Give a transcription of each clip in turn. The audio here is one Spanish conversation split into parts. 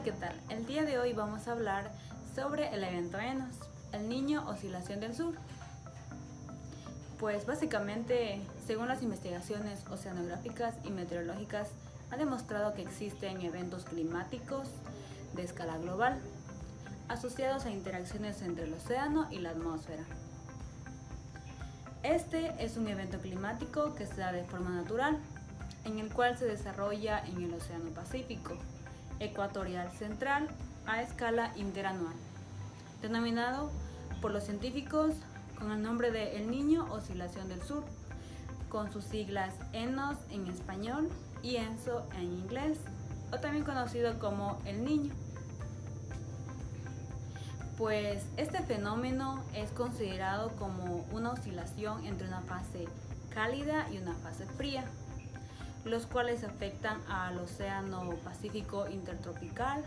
¿qué tal? El día de hoy vamos a hablar sobre el evento ENOS, el Niño Oscilación del Sur. Pues básicamente, según las investigaciones oceanográficas y meteorológicas, ha demostrado que existen eventos climáticos de escala global, asociados a interacciones entre el océano y la atmósfera. Este es un evento climático que se da de forma natural, en el cual se desarrolla en el Océano Pacífico ecuatorial central a escala interanual, denominado por los científicos con el nombre de El Niño Oscilación del Sur, con sus siglas ENOS en español y ENSO en inglés, o también conocido como El Niño. Pues este fenómeno es considerado como una oscilación entre una fase cálida y una fase fría, los cuales afectan al Océano Pacífico intertropical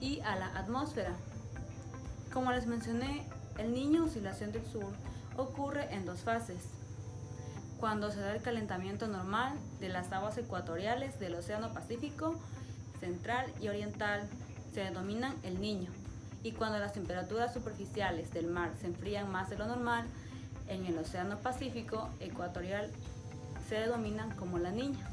y a la atmósfera. Como les mencioné, el Niño Oscilación del Sur ocurre en dos fases. Cuando se da el calentamiento normal de las aguas ecuatoriales del Océano Pacífico central y oriental, se denominan el Niño, y cuando las temperaturas superficiales del mar se enfrían más de lo normal en el Océano Pacífico ecuatorial, se denominan como la Niña.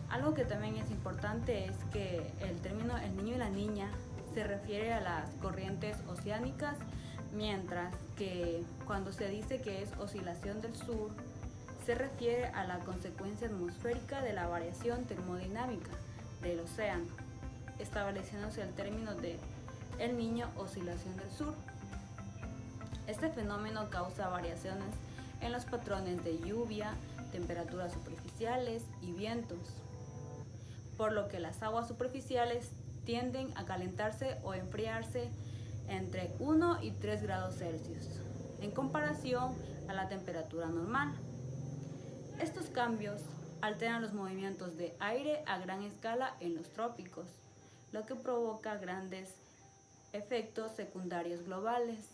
Algo que también es importante es que el término el niño y la niña se refiere a las corrientes oceánicas, mientras que cuando se dice que es oscilación del sur, se refiere a la consecuencia atmosférica de la variación termodinámica del océano, estableciéndose el término de el niño oscilación del sur. Este fenómeno causa variaciones en los patrones de lluvia, temperaturas superficiales y vientos, por lo que las aguas superficiales tienden a calentarse o enfriarse entre 1 y 3 grados Celsius, en comparación a la temperatura normal. Estos cambios alteran los movimientos de aire a gran escala en los trópicos, lo que provoca grandes efectos secundarios globales.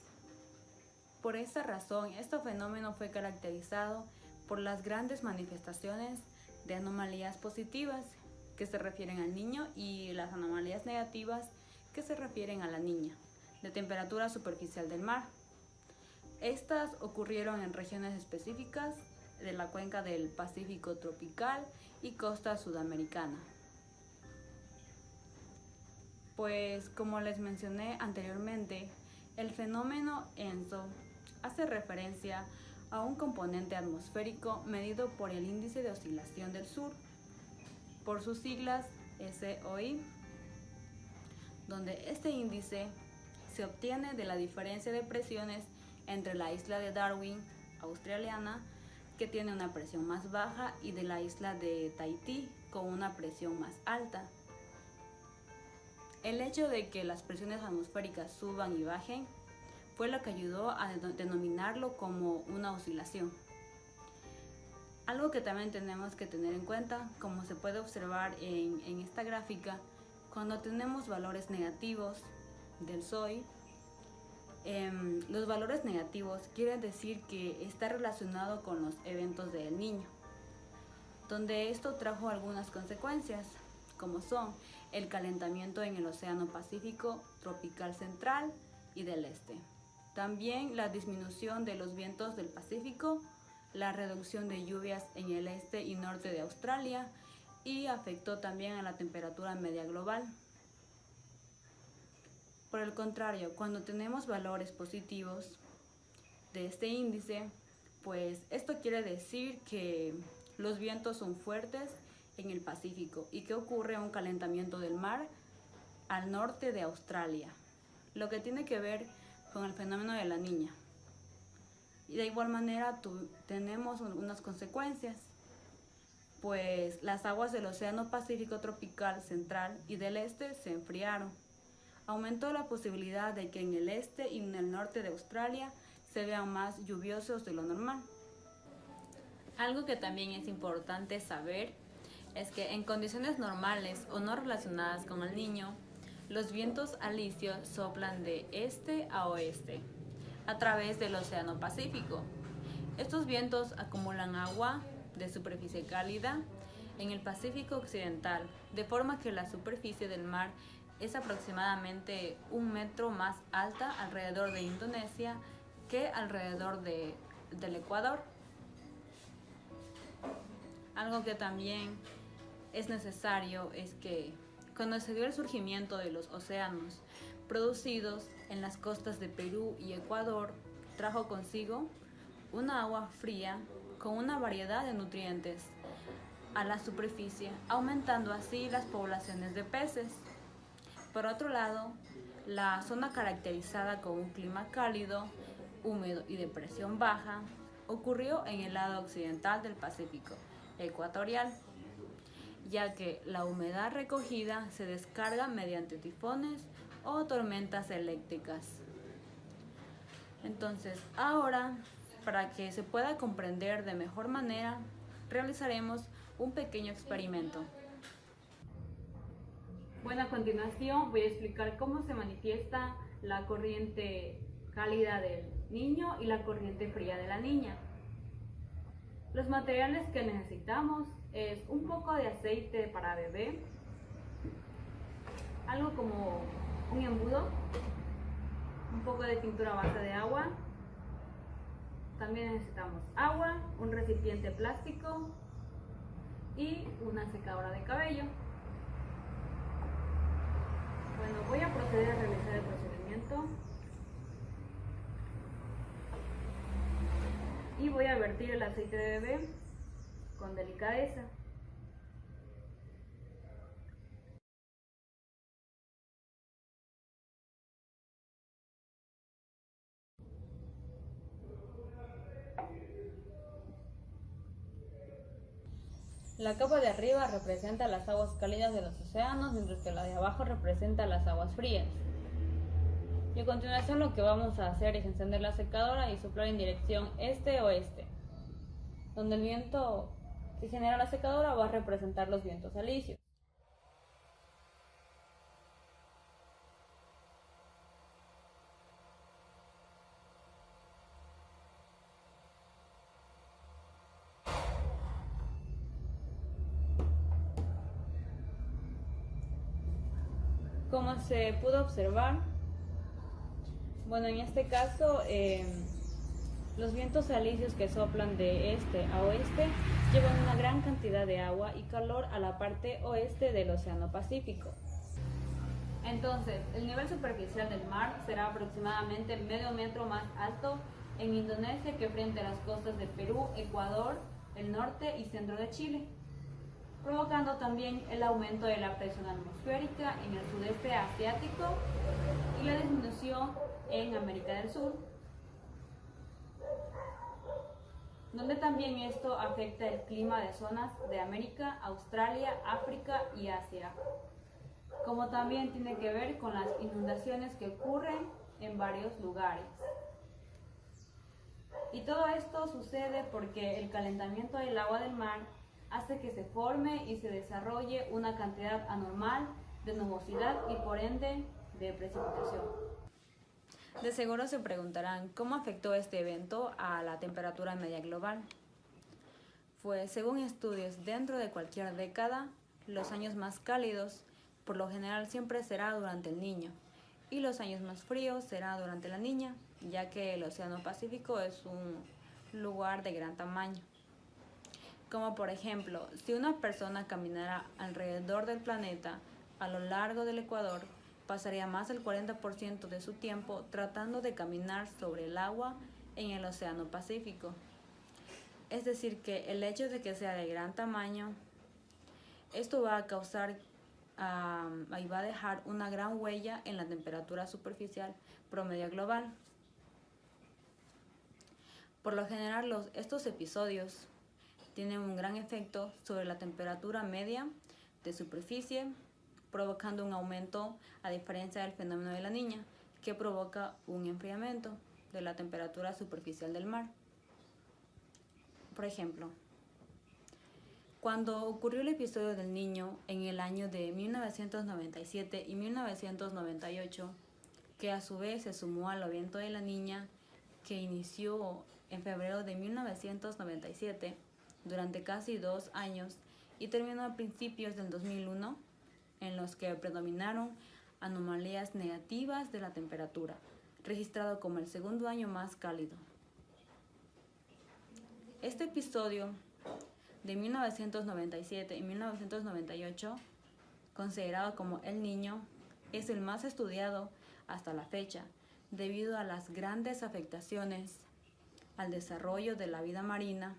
Por esta razón, este fenómeno fue caracterizado por las grandes manifestaciones de anomalías positivas que se refieren al niño y las anomalías negativas que se refieren a la niña, de temperatura superficial del mar. Estas ocurrieron en regiones específicas de la cuenca del Pacífico tropical y costa sudamericana. Pues como les mencioné anteriormente, el fenómeno ENSO hace referencia a un componente atmosférico medido por el índice de oscilación del sur, por sus siglas SOI, donde este índice se obtiene de la diferencia de presiones entre la isla de Darwin, australiana, que tiene una presión más baja, y de la isla de Tahití, con una presión más alta. El hecho de que las presiones atmosféricas suban y bajen fue lo que ayudó a denominarlo como una oscilación. Algo que también tenemos que tener en cuenta, como se puede observar en esta gráfica, cuando tenemos valores negativos del SOI, los valores negativos quieren decir que está relacionado con los eventos del Niño, donde esto trajo algunas consecuencias, como son el calentamiento en el Océano Pacífico tropical central y del este. También la disminución de los vientos del Pacífico, la reducción de lluvias en el este y norte de Australia, y afectó también a la temperatura media global. Por el contrario, cuando tenemos valores positivos de este índice, pues esto quiere decir que los vientos son fuertes en el Pacífico y que ocurre un calentamiento del mar al norte de Australia, lo que tiene que ver con el fenómeno de la niña. Y de igual manera tenemos unas consecuencias, pues las aguas del Océano Pacífico tropical central y del este se enfriaron. Aumentó la posibilidad de que en el este y en el norte de Australia se vean más lluviosos de lo normal. Algo que también es importante saber es que en condiciones normales o no relacionadas con el Niño, los vientos alisios soplan de este a oeste a través del Océano Pacífico. Estos vientos acumulan agua de superficie cálida en el Pacífico Occidental, de forma que la superficie del mar es aproximadamente 1 metro más alta alrededor de Indonesia que alrededor del Ecuador. Algo que también es necesario es que cuando se dio el surgimiento de los océanos producidos en las costas de Perú y Ecuador, trajo consigo una agua fría con una variedad de nutrientes a la superficie, aumentando así las poblaciones de peces. Por otro lado, la zona caracterizada con un clima cálido, húmedo y de presión baja ocurrió en el lado occidental del Pacífico ecuatorial, ya que la humedad recogida se descarga mediante tifones o tormentas eléctricas. Entonces, ahora, para que se pueda comprender de mejor manera, realizaremos un pequeño experimento. Bueno, a continuación voy a explicar cómo se manifiesta la corriente cálida del niño y la corriente fría de la niña. Los materiales que necesitamos es un poco de aceite para bebé, algo como un embudo, un poco de pintura a base de agua. También necesitamos agua, un recipiente plástico y una secadora de cabello. Bueno, voy a proceder a realizar el procedimiento y voy a vertir el aceite de bebé con delicadeza. La capa de arriba representa las aguas cálidas de los océanos, mientras que la de abajo representa las aguas frías. Y a continuación lo que vamos a hacer es encender la secadora y soplar en dirección este-oeste. Donde el viento que genera la secadora va a representar los vientos alisios. Como se pudo observar, bueno, en este caso los vientos alisios que soplan de este a oeste llevan una gran cantidad de agua y calor a la parte oeste del Océano Pacífico. Entonces, el nivel superficial del mar será aproximadamente medio metro más alto en Indonesia que frente a las costas de Perú, Ecuador, el norte y centro de Chile, provocando también el aumento de la presión atmosférica en el sudeste asiático y la disminución en América del Sur, donde también esto afecta el clima de zonas de América, Australia, África y Asia, como también tiene que ver con las inundaciones que ocurren en varios lugares. Y todo esto sucede porque el calentamiento del agua del mar hace que se forme y se desarrolle una cantidad anormal de nubosidad y por ende de precipitación. De seguro se preguntarán cómo afectó este evento a la temperatura media global. Pues según estudios, dentro de cualquier década, los años más cálidos por lo general siempre será durante el niño y los años más fríos será durante la niña, ya que el Océano Pacífico es un lugar de gran tamaño. Como por ejemplo, si una persona caminara alrededor del planeta a lo largo del Ecuador, pasaría más del 40% de su tiempo tratando de caminar sobre el agua en el Océano Pacífico. Es decir, que el hecho de que sea de gran tamaño, esto va a causar y va a dejar una gran huella en la temperatura superficial promedio global. Por lo general, estos episodios tienen un gran efecto sobre la temperatura media de superficie, provocando un aumento a diferencia del fenómeno de la niña, que provoca un enfriamiento de la temperatura superficial del mar. Por ejemplo, cuando ocurrió el episodio del Niño en el año de 1997 y 1998, que a su vez se sumó al evento de la Niña, que inició en febrero de 1997, durante casi 2 años y terminó a principios del 2001, en los que predominaron anomalías negativas de la temperatura, registrado como el segundo año más cálido. Este episodio de 1997 y 1998, considerado como El Niño, es el más estudiado hasta la fecha, debido a las grandes afectaciones al desarrollo de la vida marina,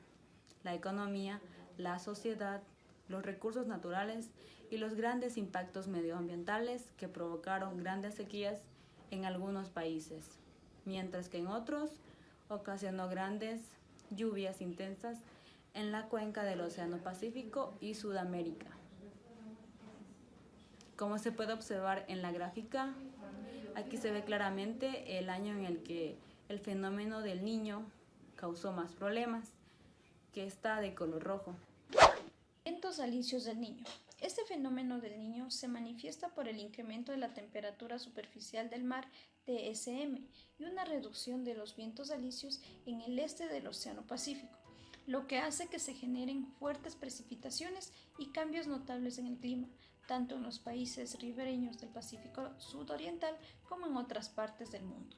la economía, la sociedad, los recursos naturales y los grandes impactos medioambientales que provocaron grandes sequías en algunos países, mientras que en otros ocasionó grandes lluvias intensas en la cuenca del Océano Pacífico y Sudamérica. Como se puede observar en la gráfica, aquí se ve claramente el año en el que el fenómeno del Niño causó más problemas, que está de color rojo. Eventos alisios del Niño. Este fenómeno del Niño se manifiesta por el incremento de la temperatura superficial del mar DSM y una reducción de los vientos alisios en el este del Océano Pacífico, lo que hace que se generen fuertes precipitaciones y cambios notables en el clima, tanto en los países ribereños del Pacífico sudoriental como en otras partes del mundo.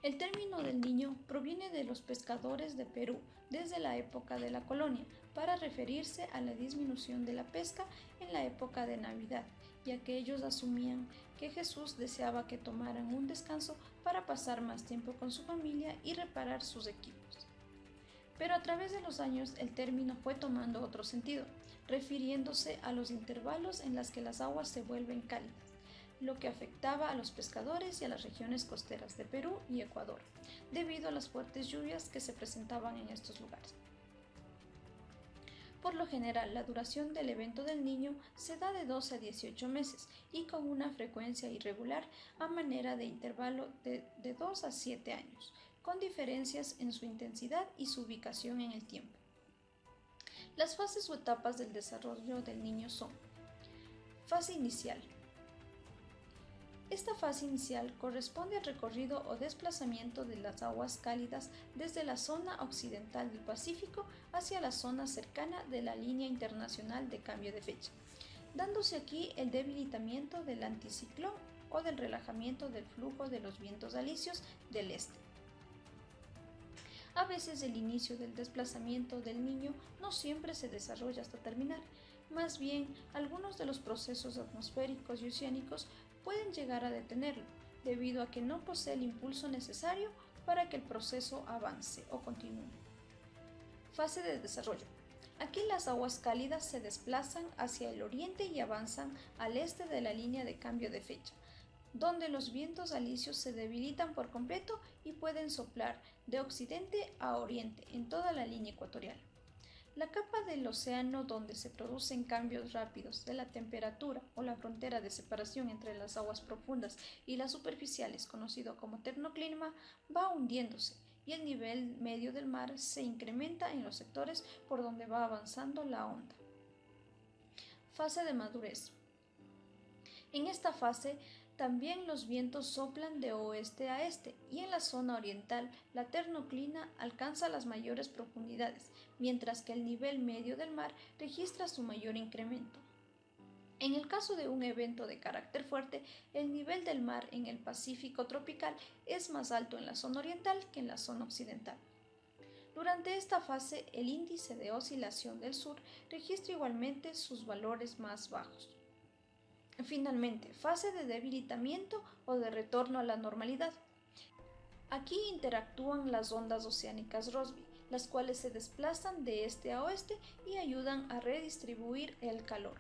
El término del Niño proviene de los pescadores de Perú desde la época de la colonia, para referirse a la disminución de la pesca en la época de Navidad, ya que ellos asumían que Jesús deseaba que tomaran un descanso para pasar más tiempo con su familia y reparar sus equipos. Pero a través de los años el término fue tomando otro sentido, refiriéndose a los intervalos en los que las aguas se vuelven cálidas, lo que afectaba a los pescadores y a las regiones costeras de Perú y Ecuador, debido a las fuertes lluvias que se presentaban en estos lugares. Por lo general, la duración del evento del Niño se da de 12 a 18 meses y con una frecuencia irregular a manera de intervalo de 2 a 7 años, con diferencias en su intensidad y su ubicación en el tiempo. Las fases o etapas del desarrollo del Niño son: fase inicial. Esta fase inicial corresponde al recorrido o desplazamiento de las aguas cálidas desde la zona occidental del Pacífico hacia la zona cercana de la línea internacional de cambio de fecha, dándose aquí el debilitamiento del anticiclón o del relajamiento del flujo de los vientos alisios del este. A veces el inicio del desplazamiento del Niño no siempre se desarrolla hasta terminar, más bien algunos de los procesos atmosféricos y oceánicos pueden llegar a detenerlo, debido a que no posee el impulso necesario para que el proceso avance o continúe. Fase de desarrollo. Aquí las aguas cálidas se desplazan hacia el oriente y avanzan al este de la línea de cambio de fecha, donde los vientos alisios se debilitan por completo y pueden soplar de occidente a oriente en toda la línea ecuatorial. La capa del océano donde se producen cambios rápidos de la temperatura o la frontera de separación entre las aguas profundas y las superficiales, conocido como termoclima, va hundiéndose y el nivel medio del mar se incrementa en los sectores por donde va avanzando la onda. Fase de madurez. En esta fase también los vientos soplan de oeste a este y en la zona oriental la termoclina alcanza las mayores profundidades, mientras que el nivel medio del mar registra su mayor incremento. En el caso de un evento de carácter fuerte, el nivel del mar en el Pacífico tropical es más alto en la zona oriental que en la zona occidental. Durante esta fase, el índice de oscilación del sur registra igualmente sus valores más bajos. Finalmente, fase de debilitamiento o de retorno a la normalidad. Aquí interactúan las ondas oceánicas Rossby, las cuales se desplazan de este a oeste y ayudan a redistribuir el calor.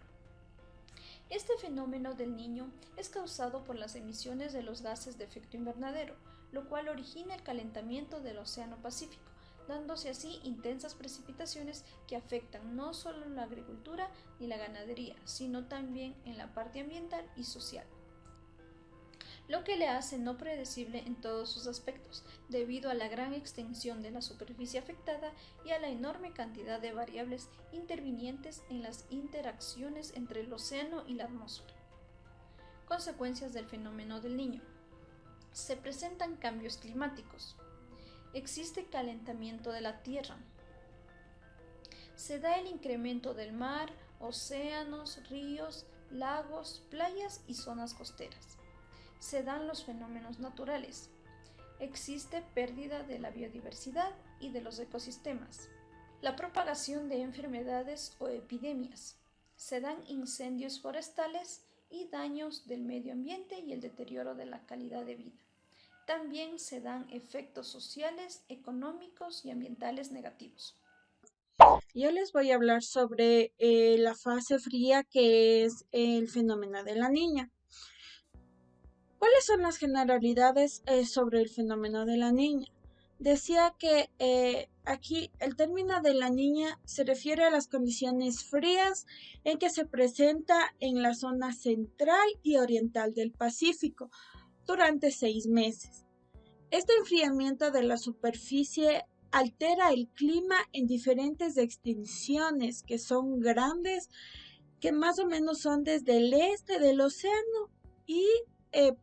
Este fenómeno del Niño es causado por las emisiones de los gases de efecto invernadero, lo cual origina el calentamiento del Océano Pacífico, dándose así intensas precipitaciones que afectan no solo la agricultura ni la ganadería, sino también en la parte ambiental y social, lo que le hace no predecible en todos sus aspectos, debido a la gran extensión de la superficie afectada y a la enorme cantidad de variables intervinientes en las interacciones entre el océano y la atmósfera. Consecuencias del fenómeno del Niño. Se presentan cambios climáticos. Existe calentamiento de la Tierra. Se da el incremento del mar, océanos, ríos, lagos, playas y zonas costeras. Se dan los fenómenos naturales. Existe pérdida de la biodiversidad y de los ecosistemas. La propagación de enfermedades o epidemias. Se dan incendios forestales y daños del medio ambiente y el deterioro de la calidad de vida. También se dan efectos sociales, económicos y ambientales negativos. Yo les voy a hablar sobre la fase fría, que es el fenómeno de la niña. ¿Cuáles son las generalidades sobre el fenómeno de la niña? Decía que aquí el término de la niña se refiere a las condiciones frías en que se presenta en la zona central y oriental del Pacífico durante 6 meses. Este enfriamiento de la superficie altera el clima en diferentes extensiones que son grandes, que más o menos son desde el este del océano y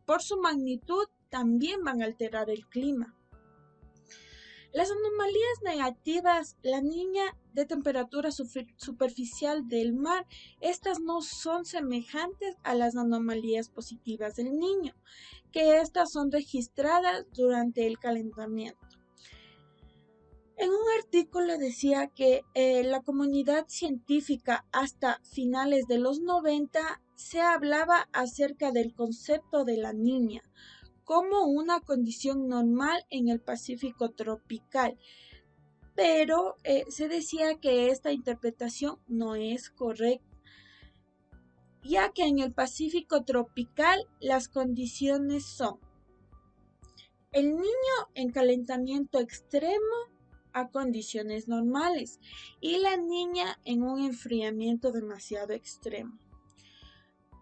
por su magnitud también van a alterar el clima. Las anomalías negativas, la niña de temperatura superficial del mar, estas no son semejantes a las anomalías positivas del niño, que estas son registradas durante el calentamiento. En un artículo decía que la comunidad científica hasta finales de los 90 se hablaba acerca del concepto de la niña como una condición normal en el Pacífico tropical, pero se decía que esta interpretación no es correcta, ya que en el Pacífico tropical las condiciones son el niño en calentamiento extremo a condiciones normales y la niña en un enfriamiento demasiado extremo.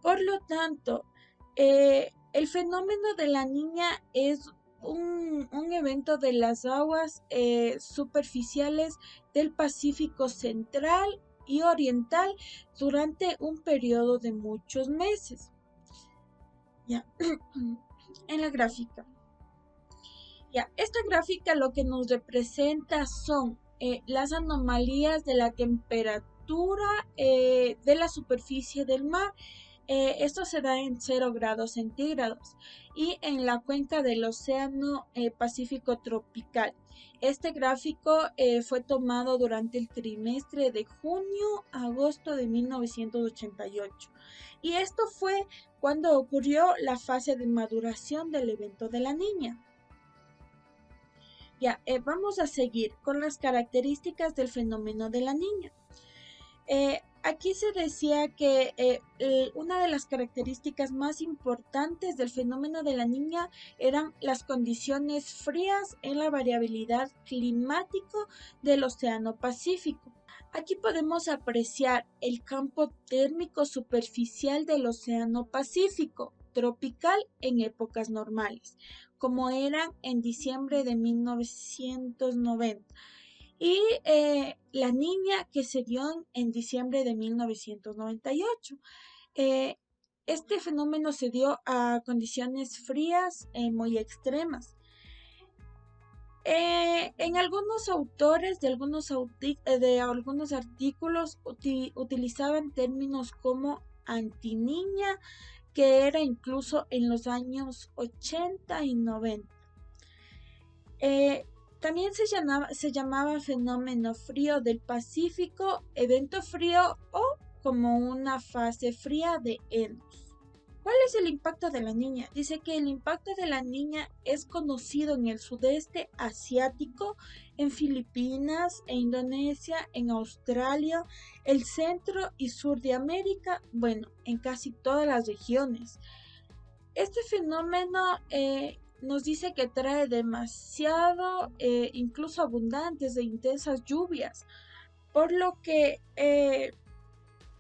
Por lo tanto, el fenómeno de la niña es un evento de las aguas superficiales del Pacífico central y oriental durante un periodo de muchos meses. Ya. En la gráfica. Ya, esta gráfica lo que nos representa son las anomalías de la temperatura de la superficie del mar. Esto se da en 0 grados centígrados y en la cuenca del Océano Pacífico tropical. Este gráfico fue tomado durante el trimestre de junio-agosto de 1988 y esto fue cuando ocurrió la fase de maduración del evento de la niña. Ya, vamos a seguir con las características del fenómeno de la niña. Aquí se decía que una de las características más importantes del fenómeno de la niña eran las condiciones frías en la variabilidad climático del Océano Pacífico. Aquí podemos apreciar el campo térmico superficial del Océano Pacífico tropical en épocas normales, como eran en diciembre de 1990. Y la niña que se dio en diciembre de 1998. Este fenómeno se dio a condiciones frías muy extremas. En algunos autores de algunos artículos utilizaban términos como antiniña, que era incluso en los años 80 y 90. También se llamaba fenómeno frío del Pacífico, evento frío o como una fase fría de Enos. ¿Cuál es el impacto de la niña? Dice que el impacto de la niña es conocido en el sudeste asiático, en Filipinas, en Indonesia, en Australia, el centro y sur de América, bueno, en casi todas las regiones. Este fenómeno nos dice que trae demasiado, incluso abundantes e intensas lluvias, por lo que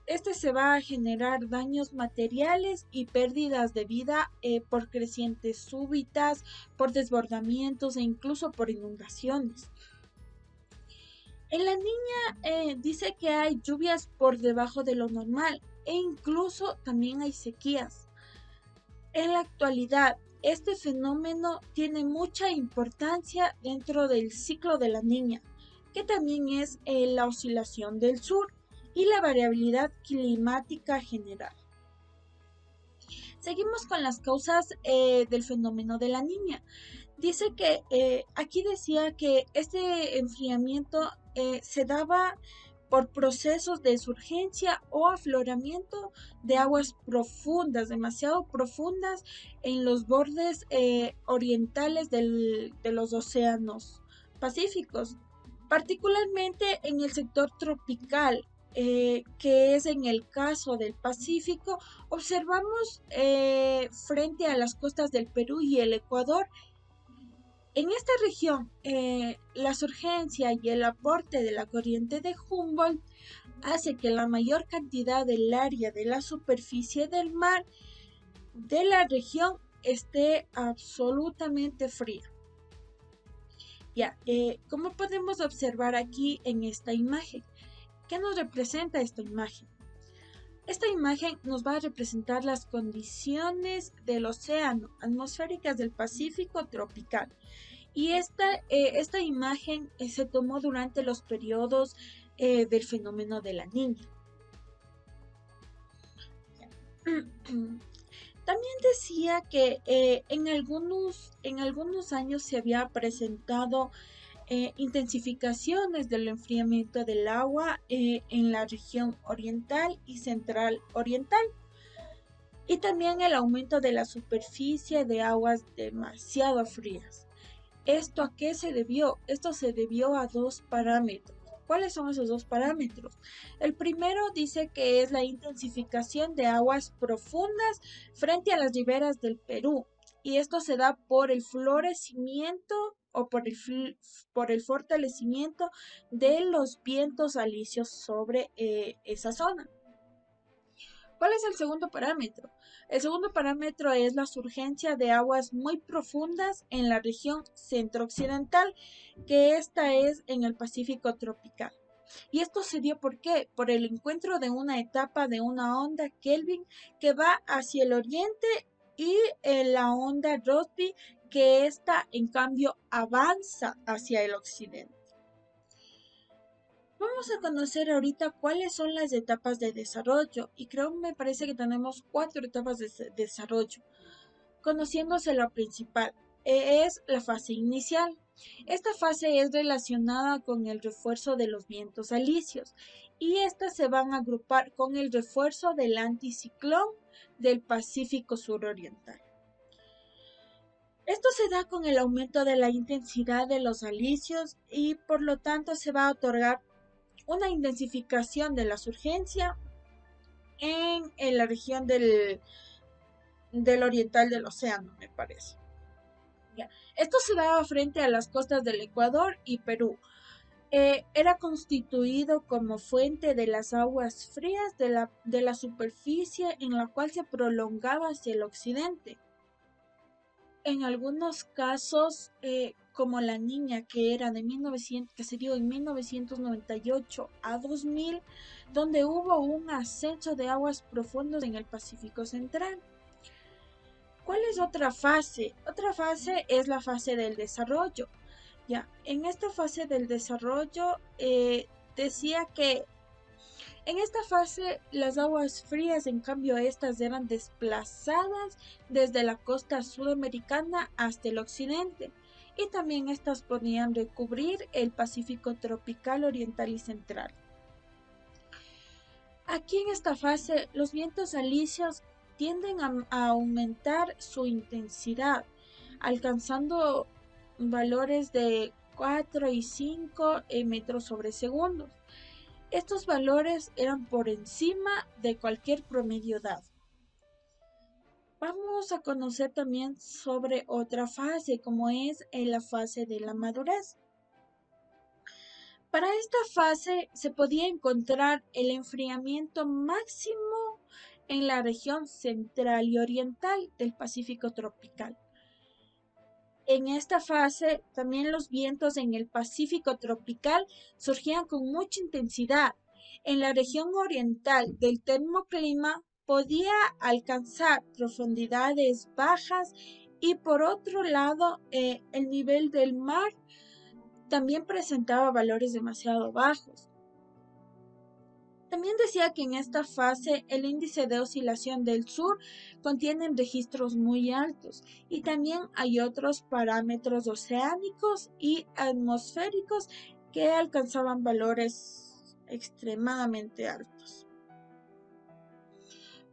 este se va a generar daños materiales y pérdidas de vida por crecientes súbitas, por desbordamientos e incluso por inundaciones. En la niña dice que hay lluvias por debajo de lo normal e incluso también hay sequías. En la actualidad, este fenómeno tiene mucha importancia dentro del ciclo de la niña, que también es la oscilación del sur y la variabilidad climática general. Seguimos con las causas del fenómeno de la niña. Dice que aquí decía que este enfriamiento se daba por procesos de surgencia o afloramiento de aguas profundas, demasiado profundas en los bordes orientales de los océanos pacíficos, particularmente en el sector tropical, que es en el caso del Pacífico. Observamos frente a las costas del Perú y el Ecuador. En esta región, la surgencia y el aporte de la corriente de Humboldt hace que la mayor cantidad del área de la superficie del mar de la región esté absolutamente fría. Ya, como podemos observar aquí en esta imagen, ¿qué nos representa esta imagen? Esta imagen nos va a representar las condiciones del océano atmosféricas del Pacífico tropical. Y esta imagen se tomó durante los periodos del fenómeno de la niña. También decía que en algunos años se había presentado intensificaciones del enfriamiento del agua en la región oriental y central oriental, y también el aumento de la superficie de aguas demasiado frías. ¿Esto a qué se debió? Esto se debió a dos parámetros. ¿Cuáles son esos dos parámetros? El primero dice que es la intensificación de aguas profundas frente a las riberas del Perú, y esto se da por el florecimiento o por el fortalecimiento de los vientos alisios sobre esa zona. ¿Cuál es el segundo parámetro? El segundo parámetro es la surgencia de aguas muy profundas en la región centro-occidental, que esta es en el Pacífico tropical. Y esto se dio ¿por qué? Por el encuentro de una etapa de una onda Kelvin que va hacia el oriente y la onda Rossby, que esta en cambio avanza hacia el occidente. Vamos a conocer ahorita cuáles son las etapas de desarrollo, y me parece que tenemos 4 etapas de desarrollo. Conociéndose la principal, es la fase inicial. Esta fase es relacionada con el refuerzo de los vientos alisios, y estas se van a agrupar con el refuerzo del anticiclón del Pacífico suroriental. Esto se da con el aumento de la intensidad de los alisios, y por lo tanto se va a otorgar una intensificación de la surgencia en la región del oriental del océano, me parece. Ya. Esto se daba frente a las costas del Ecuador y Perú. Era constituido como fuente de las aguas frías de la superficie, en la cual se prolongaba hacia el occidente. En algunos casos, como la niña, que era que se dio en 1998 a 2000, donde hubo un ascenso de aguas profundas en el Pacífico central. ¿Cuál es otra fase? Otra fase es la fase del desarrollo. Ya, en esta fase del desarrollo decía que en esta fase las aguas frías, en cambio, estas eran desplazadas desde la costa sudamericana hasta el occidente, y también estas podían recubrir el Pacífico tropical oriental y central. Aquí en esta fase los vientos alisios tienden a aumentar su intensidad, alcanzando valores de 4 y 5 metros sobre segundo. Estos valores eran por encima de cualquier promedio dado. Vamos a conocer también sobre otra fase, como es la fase de la madurez. Para esta fase se podía encontrar el enfriamiento máximo en la región central y oriental del Pacífico tropical. En esta fase también los vientos en el Pacífico tropical surgían con mucha intensidad. En la región oriental del termoclima podía alcanzar profundidades bajas, y por otro lado el nivel del mar también presentaba valores demasiado bajos. También decía que en esta fase el índice de oscilación del sur contiene registros muy altos y también hay otros parámetros oceánicos y atmosféricos que alcanzaban valores extremadamente altos.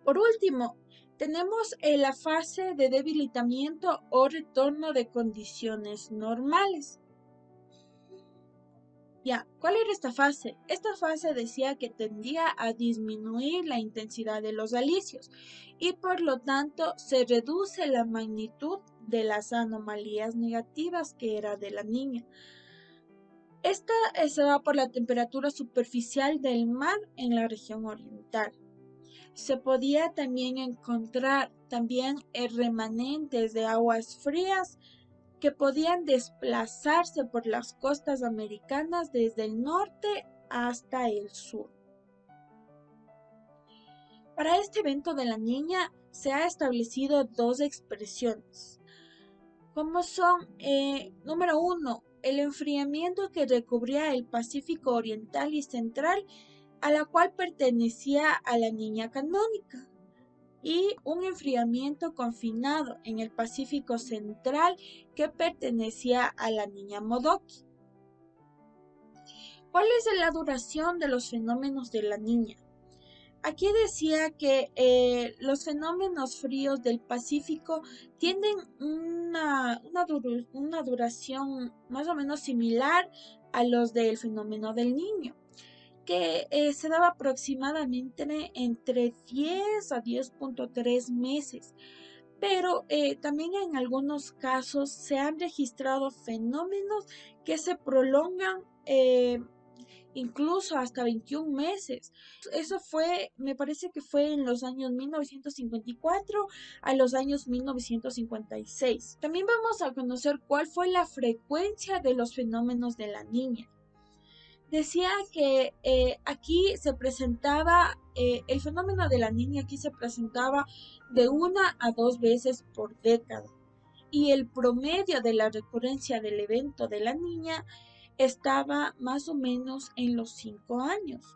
Por último, tenemos la fase de debilitamiento o retorno de condiciones normales. ¿Cuál era esta fase? Esta fase decía que tendía a disminuir la intensidad de los alicios y por lo tanto se reduce la magnitud de las anomalías negativas que era de la niña. Esta se da por la temperatura superficial del mar en la región oriental. Se podía también encontrar remanentes de aguas frías que podían desplazarse por las costas americanas desde el norte hasta el sur. Para este evento de la niña se ha establecido dos expresiones, como son, número 1, el enfriamiento que recubría el Pacífico Oriental y Central, a la cual pertenecía a la niña canónica, y un enfriamiento confinado en el Pacífico Central que pertenecía a la niña Modoki. ¿Cuál es la duración de los fenómenos de la niña? Aquí decía que los fenómenos fríos del Pacífico tienen una duración más o menos similar a los del fenómeno del niño, que se daba aproximadamente entre 10 a 10.3 meses, pero también en algunos casos se han registrado fenómenos que se prolongan incluso hasta 21 meses. Eso me parece que fue en los años 1954 a los años 1956. También vamos a conocer cuál fue la frecuencia de los fenómenos de la niña. Decía que aquí se presentaba, el fenómeno de la niña aquí se presentaba de 1 a 2 veces por década y el promedio de la recurrencia del evento de la niña estaba más o menos en los 5 años.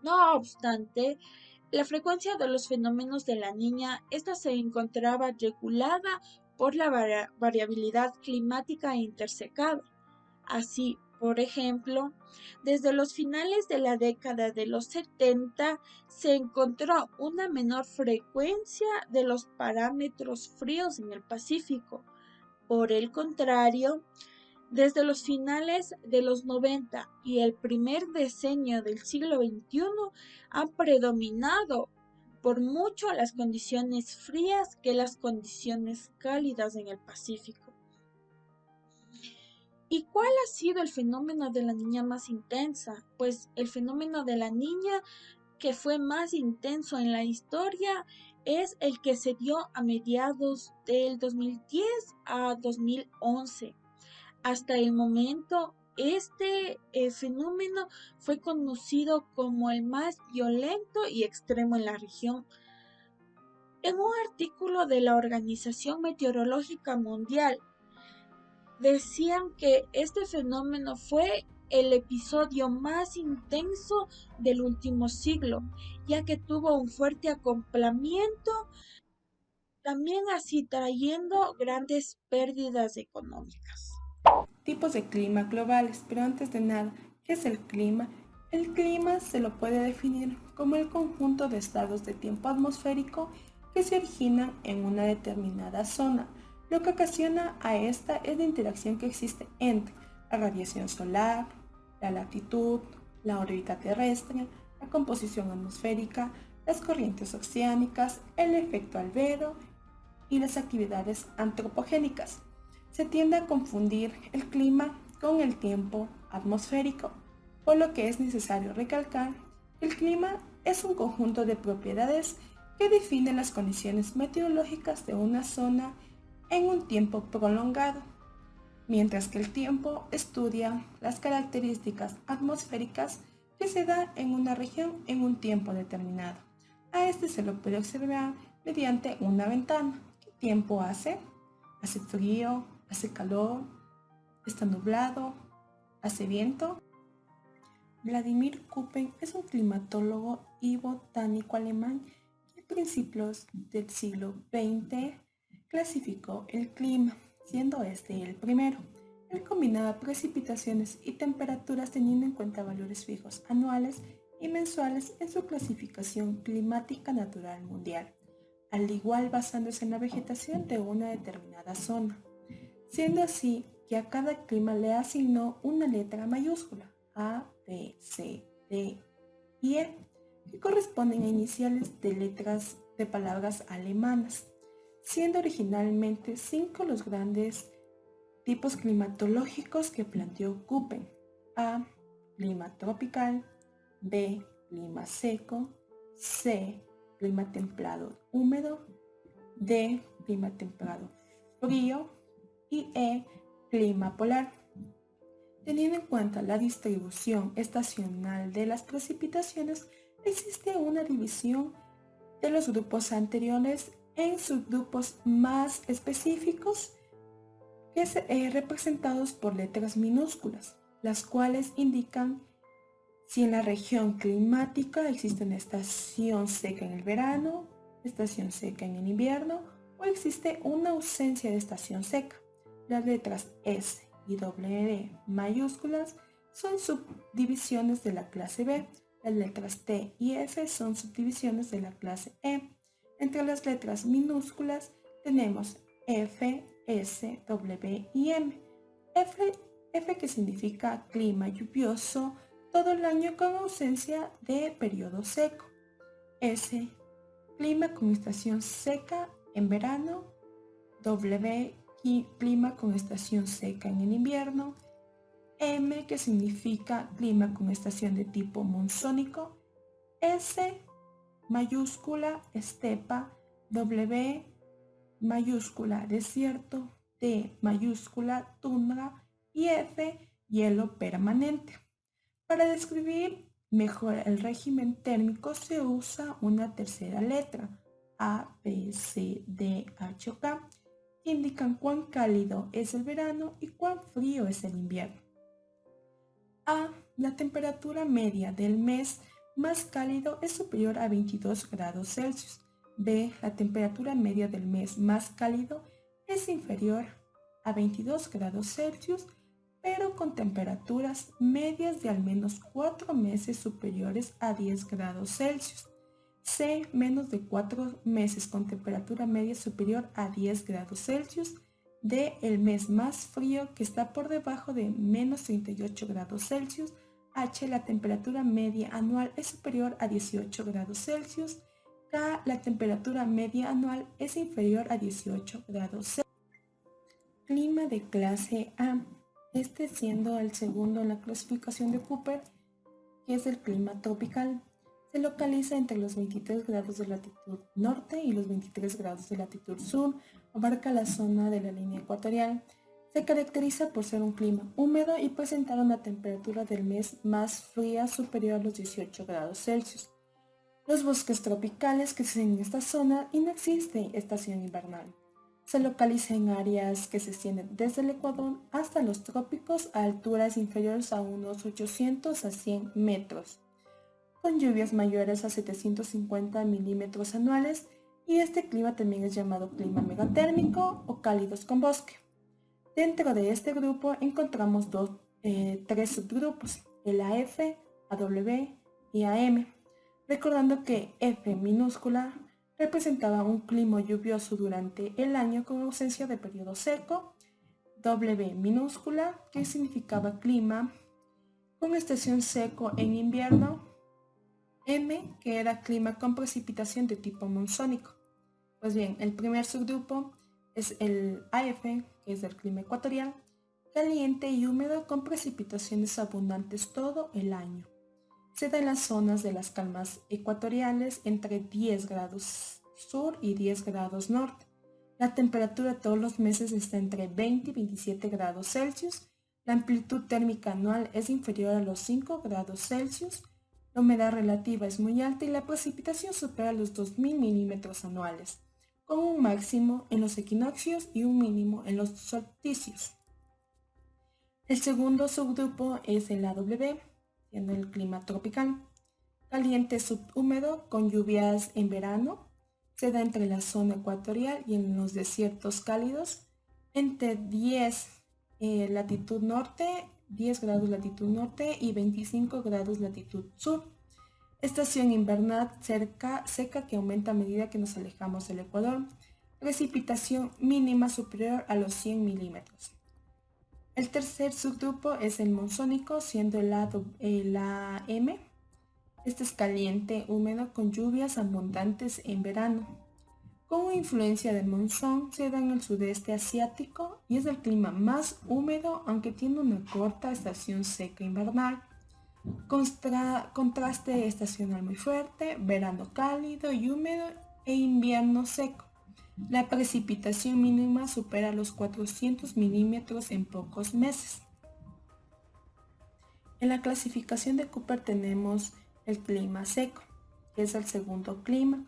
No obstante, la frecuencia de los fenómenos de la niña, esta se encontraba regulada por la variabilidad climática intersecada. Así, por ejemplo, desde los finales de la década de los 70 se encontró una menor frecuencia de los parámetros fríos en el Pacífico. Por el contrario, desde los finales de los 90 y el primer decenio del siglo XXI han predominado por mucho las condiciones frías que las condiciones cálidas en el Pacífico. ¿Y cuál ha sido el fenómeno de la niña más intensa? Pues el fenómeno de la niña que fue más intenso en la historia es el que se dio a mediados del 2010 a 2011. Hasta el momento, este fenómeno fue conocido como el más violento y extremo en la región. En un artículo de la Organización Meteorológica Mundial, decían que este fenómeno fue el episodio más intenso del último siglo, ya que tuvo un fuerte acoplamiento, también así trayendo grandes pérdidas económicas. Tipos de clima globales, pero antes de nada, ¿qué es el clima? El clima se lo puede definir como el conjunto de estados de tiempo atmosférico que se originan en una determinada zona. Lo que ocasiona a esta es la interacción que existe entre la radiación solar, la latitud, la órbita terrestre, la composición atmosférica, las corrientes oceánicas, el efecto albedo y las actividades antropogénicas. Se tiende a confundir el clima con el tiempo atmosférico, por lo que es necesario recalcar que el clima es un conjunto de propiedades que define las condiciones meteorológicas de una zona en un tiempo prolongado, mientras que el tiempo estudia las características atmosféricas que se da en una región en un tiempo determinado. A este se lo puede observar mediante una ventana. ¿Qué tiempo hace? ¿Hace frío? ¿Hace calor? está nublado, hace viento. Vladimir Köppen es un climatólogo y botánico alemán que a principios del siglo XX clasificó el clima, siendo este el primero. Él combinaba precipitaciones y temperaturas teniendo en cuenta valores fijos anuales y mensuales en su clasificación climática natural mundial, al igual basándose en la vegetación de una determinada zona, siendo así que a cada clima le asignó una letra mayúscula, A, B, C, D y E, que corresponden a iniciales de letras de palabras alemanas, siendo originalmente 5 los grandes tipos climatológicos que planteó Köppen: A, clima tropical; B, clima seco; C, clima templado húmedo; D, clima templado frío; y E, clima polar. Teniendo en cuenta la distribución estacional de las precipitaciones, existe una división de los grupos anteriores en subgrupos más específicos que representados por letras minúsculas, las cuales indican si en la región climática existe una estación seca en el verano, estación seca en el invierno o existe una ausencia de estación seca. Las letras S y D mayúsculas son subdivisiones de la clase B. Las letras T y F son subdivisiones de la clase E. Entre las letras minúsculas tenemos F, S, W y M. F que significa clima lluvioso todo el año con ausencia de periodo seco. S, clima con estación seca en verano. W, clima con estación seca en el invierno. M, que significa clima con estación de tipo monzónico. S, mayúscula, estepa. W, mayúscula, desierto. T, mayúscula, tundra. Y F, hielo permanente. Para describir mejor el régimen térmico se usa una tercera letra, A, B, C, D, H o K, que indican cuán cálido es el verano y cuán frío es el invierno. A, la temperatura media del mes más cálido es superior a 22 grados Celsius. B, la temperatura media del mes más cálido es inferior a 22 grados Celsius, pero con temperaturas medias de al menos 4 meses superiores a 10 grados Celsius. C, menos de 4 meses con temperatura media superior a 10 grados Celsius. D, el mes más frío que está por debajo de menos 38 grados Celsius. H, la temperatura media anual es superior a 18 grados Celsius. K, la temperatura media anual es inferior a 18 grados Celsius. Clima de clase A. Este siendo el segundo en la clasificación de Köppen, que es el clima tropical. Se localiza entre los 23 grados de latitud norte y los 23 grados de latitud sur, abarca la zona de la línea ecuatorial. Se caracteriza por ser un clima húmedo y presentar una temperatura del mes más fría superior a los 18 grados Celsius. Los bosques tropicales que existen en esta zona y no existe estación invernal. Se localiza en áreas que se extienden desde el Ecuador hasta los trópicos a alturas inferiores a unos 800 a 100 metros, con lluvias mayores a 750 milímetros anuales, y este clima también es llamado clima megatérmico o cálidos con bosque. Dentro de este grupo encontramos tres subgrupos, el AF, AW y AM, recordando que F minúscula representaba un clima lluvioso durante el año con ausencia de periodo seco, W minúscula, que significaba clima con estación seco en invierno, M, que era clima con precipitación de tipo monzónico. Pues bien, el primer subgrupo es el AF, que es del clima ecuatorial, caliente y húmedo con precipitaciones abundantes todo el año. Se da en las zonas de las calmas ecuatoriales entre 10 grados sur y 10 grados norte. La temperatura todos los meses está entre 20 y 27 grados Celsius. La amplitud térmica anual es inferior a los 5 grados Celsius. La humedad relativa es muy alta y la precipitación supera los 2.000 milímetros anuales, con un máximo en los equinoccios y un mínimo en los solsticios. El segundo subgrupo es el AW, siendo el clima tropical. Caliente subhúmedo con lluvias en verano. Se da entre la zona ecuatorial y en los desiertos cálidos. Entre 10 latitud norte, 10 grados latitud norte y 25 grados latitud sur. Estación invernal seca que aumenta a medida que nos alejamos del Ecuador. Precipitación mínima superior a los 100 milímetros. El tercer subgrupo es el monzónico, siendo el AM. Este es caliente, húmedo, con lluvias abundantes en verano. Con influencia del monzón, se da en el sudeste asiático y es el clima más húmedo, aunque tiene una corta estación seca invernal. Contraste estacional muy fuerte, verano cálido y húmedo e invierno seco. La precipitación mínima supera los 400 milímetros en pocos meses. En la clasificación de Köppen tenemos el clima seco, que es el segundo clima.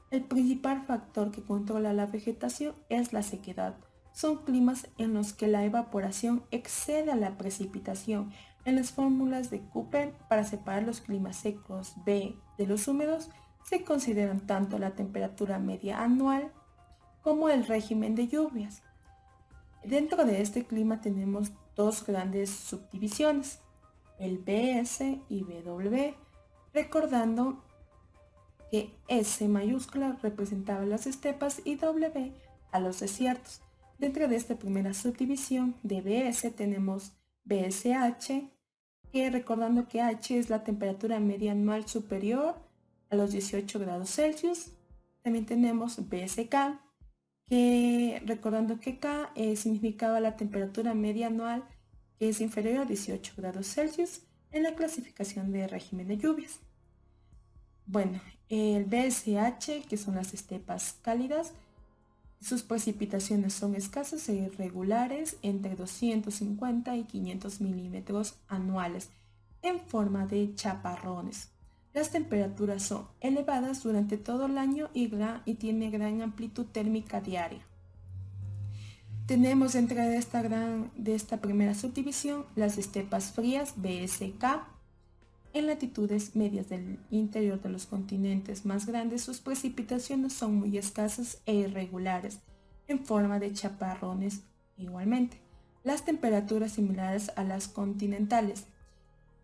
El principal factor que controla la vegetación es la sequedad. Son climas en los que la evaporación excede a la precipitación. En las fórmulas de Köppen, para separar los climas secos B de los húmedos, se consideran tanto la temperatura media anual como el régimen de lluvias. Dentro de este clima tenemos dos grandes subdivisiones, el BS y BW, recordando que S mayúscula representaba las estepas y W a los desiertos. Dentro de esta primera subdivisión de BS tenemos BSH, que recordando que H es la temperatura media anual superior a los 18 grados Celsius. También tenemos BSK, que recordando que K significaba la temperatura media anual que es inferior a 18 grados Celsius en la clasificación de régimen de lluvias. Bueno, el BSH, que son las estepas cálidas, sus precipitaciones son escasas e irregulares, entre 250 y 500 milímetros anuales, en forma de chaparrones. Las temperaturas son elevadas durante todo el año y tiene gran amplitud térmica diaria. Tenemos dentro de esta primera subdivisión las estepas frías BSK. En latitudes medias del interior de los continentes más grandes, sus precipitaciones son muy escasas e irregulares, en forma de chaparrones igualmente. Las temperaturas similares a las continentales.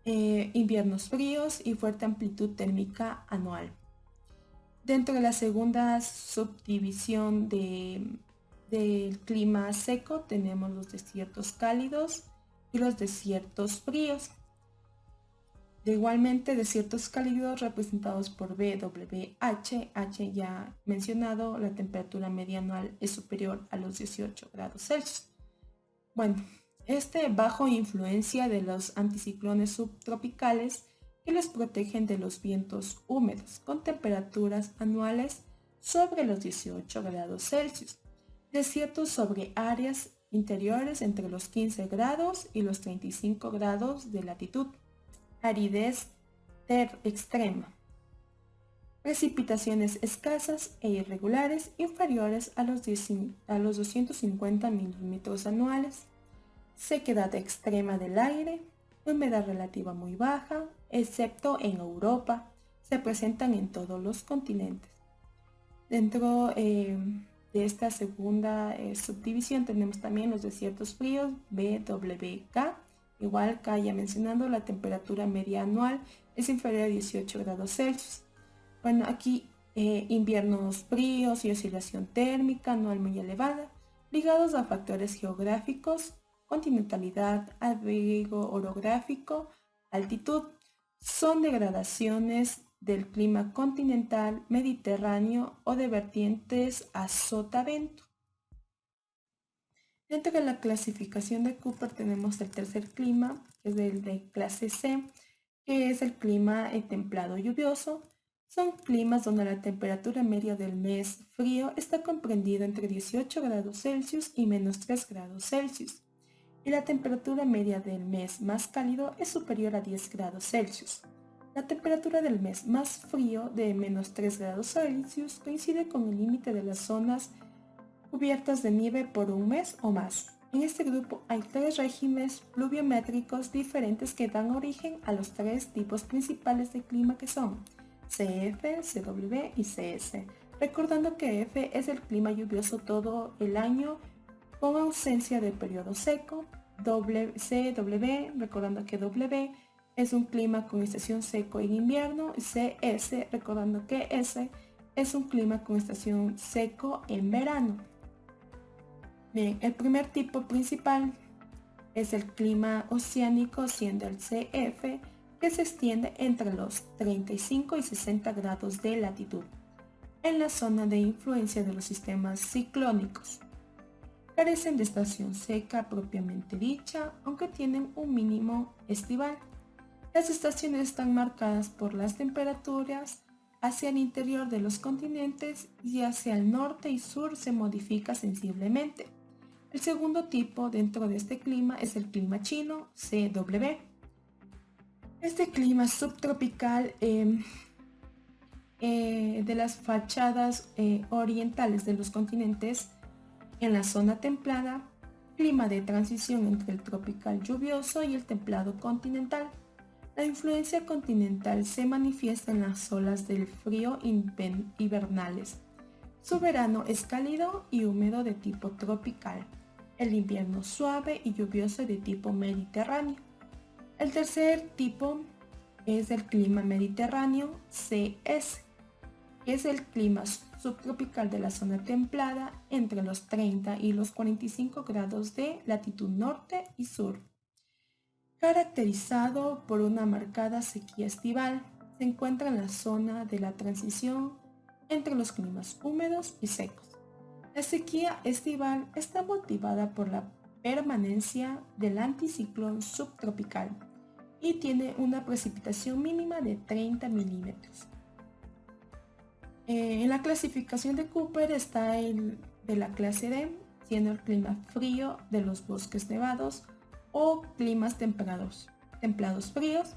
Inviernos fríos y fuerte amplitud térmica anual. Dentro de la segunda subdivisión del clima seco tenemos los desiertos cálidos y los desiertos fríos. Igualmente, desiertos cálidos representados por BWH, H ya mencionado, la temperatura media anual es superior a los 18 grados Celsius. Bueno, bajo influencia de los anticiclones subtropicales que les protegen de los vientos húmedos, con temperaturas anuales sobre los 18 grados Celsius. Desiertos sobre áreas interiores entre los 15 grados y los 35 grados de latitud. Aridez extrema. Precipitaciones escasas e irregulares inferiores a los 250 milímetros anuales. Sequedad extrema del aire. Humedad relativa muy baja, excepto en Europa. Se presentan en todos los continentes. Dentro de esta segunda subdivisión tenemos también los desiertos fríos BWK. Igual que ya mencionando, la temperatura media anual es inferior a 18 grados Celsius. Bueno, aquí inviernos fríos y oscilación térmica anual muy elevada, ligados a factores geográficos, continentalidad, abrigo orográfico, altitud. Son degradaciones del clima continental, mediterráneo o de vertientes a sotavento. Dentro de la clasificación de Köppen tenemos el tercer clima, que es el de clase C, que es el clima templado lluvioso. Son climas donde la temperatura media del mes frío está comprendida entre 18 grados Celsius y menos 3 grados Celsius. Y la temperatura media del mes más cálido es superior a 10 grados Celsius. La temperatura del mes más frío de menos 3 grados Celsius coincide con el límite de las zonas cubiertas de nieve por un mes o más. En este grupo hay 3 regímenes pluviométricos diferentes que dan origen a los 3 tipos principales de clima que son CF, CW y CS. Recordando que F es el clima lluvioso todo el año con ausencia de periodo seco. CW, recordando que W es un clima con estación seco en invierno. CS, recordando que S es un clima con estación seco en verano. Bien, el primer tipo principal es el clima oceánico, siendo el CF, que se extiende entre los 35 y 60 grados de latitud, en la zona de influencia de los sistemas ciclónicos. Carecen de estación seca propiamente dicha, aunque tienen un mínimo estival. Las estaciones están marcadas por las temperaturas hacia el interior de los continentes y hacia el norte y sur se modifica sensiblemente. El segundo tipo dentro de este clima es el clima chino, CW. Este clima subtropical de las fachadas orientales de los continentes en la zona templada, clima de transición entre el tropical lluvioso y el templado continental. La influencia continental se manifiesta en las olas del frío hibernales. Su verano es cálido y húmedo de tipo tropical. El invierno suave y lluvioso de tipo mediterráneo. El tercer tipo es el clima mediterráneo, CS, que es el clima subtropical de la zona templada entre los 30 y los 45 grados de latitud norte y sur. Caracterizado por una marcada sequía estival, se encuentra en la zona de la transición entre los climas húmedos y secos. La sequía estival está motivada por la permanencia del anticiclón subtropical y tiene una precipitación mínima de 30 milímetros. En la clasificación de Köppen está el de la clase D, siendo el clima frío de los bosques nevados o climas templados fríos,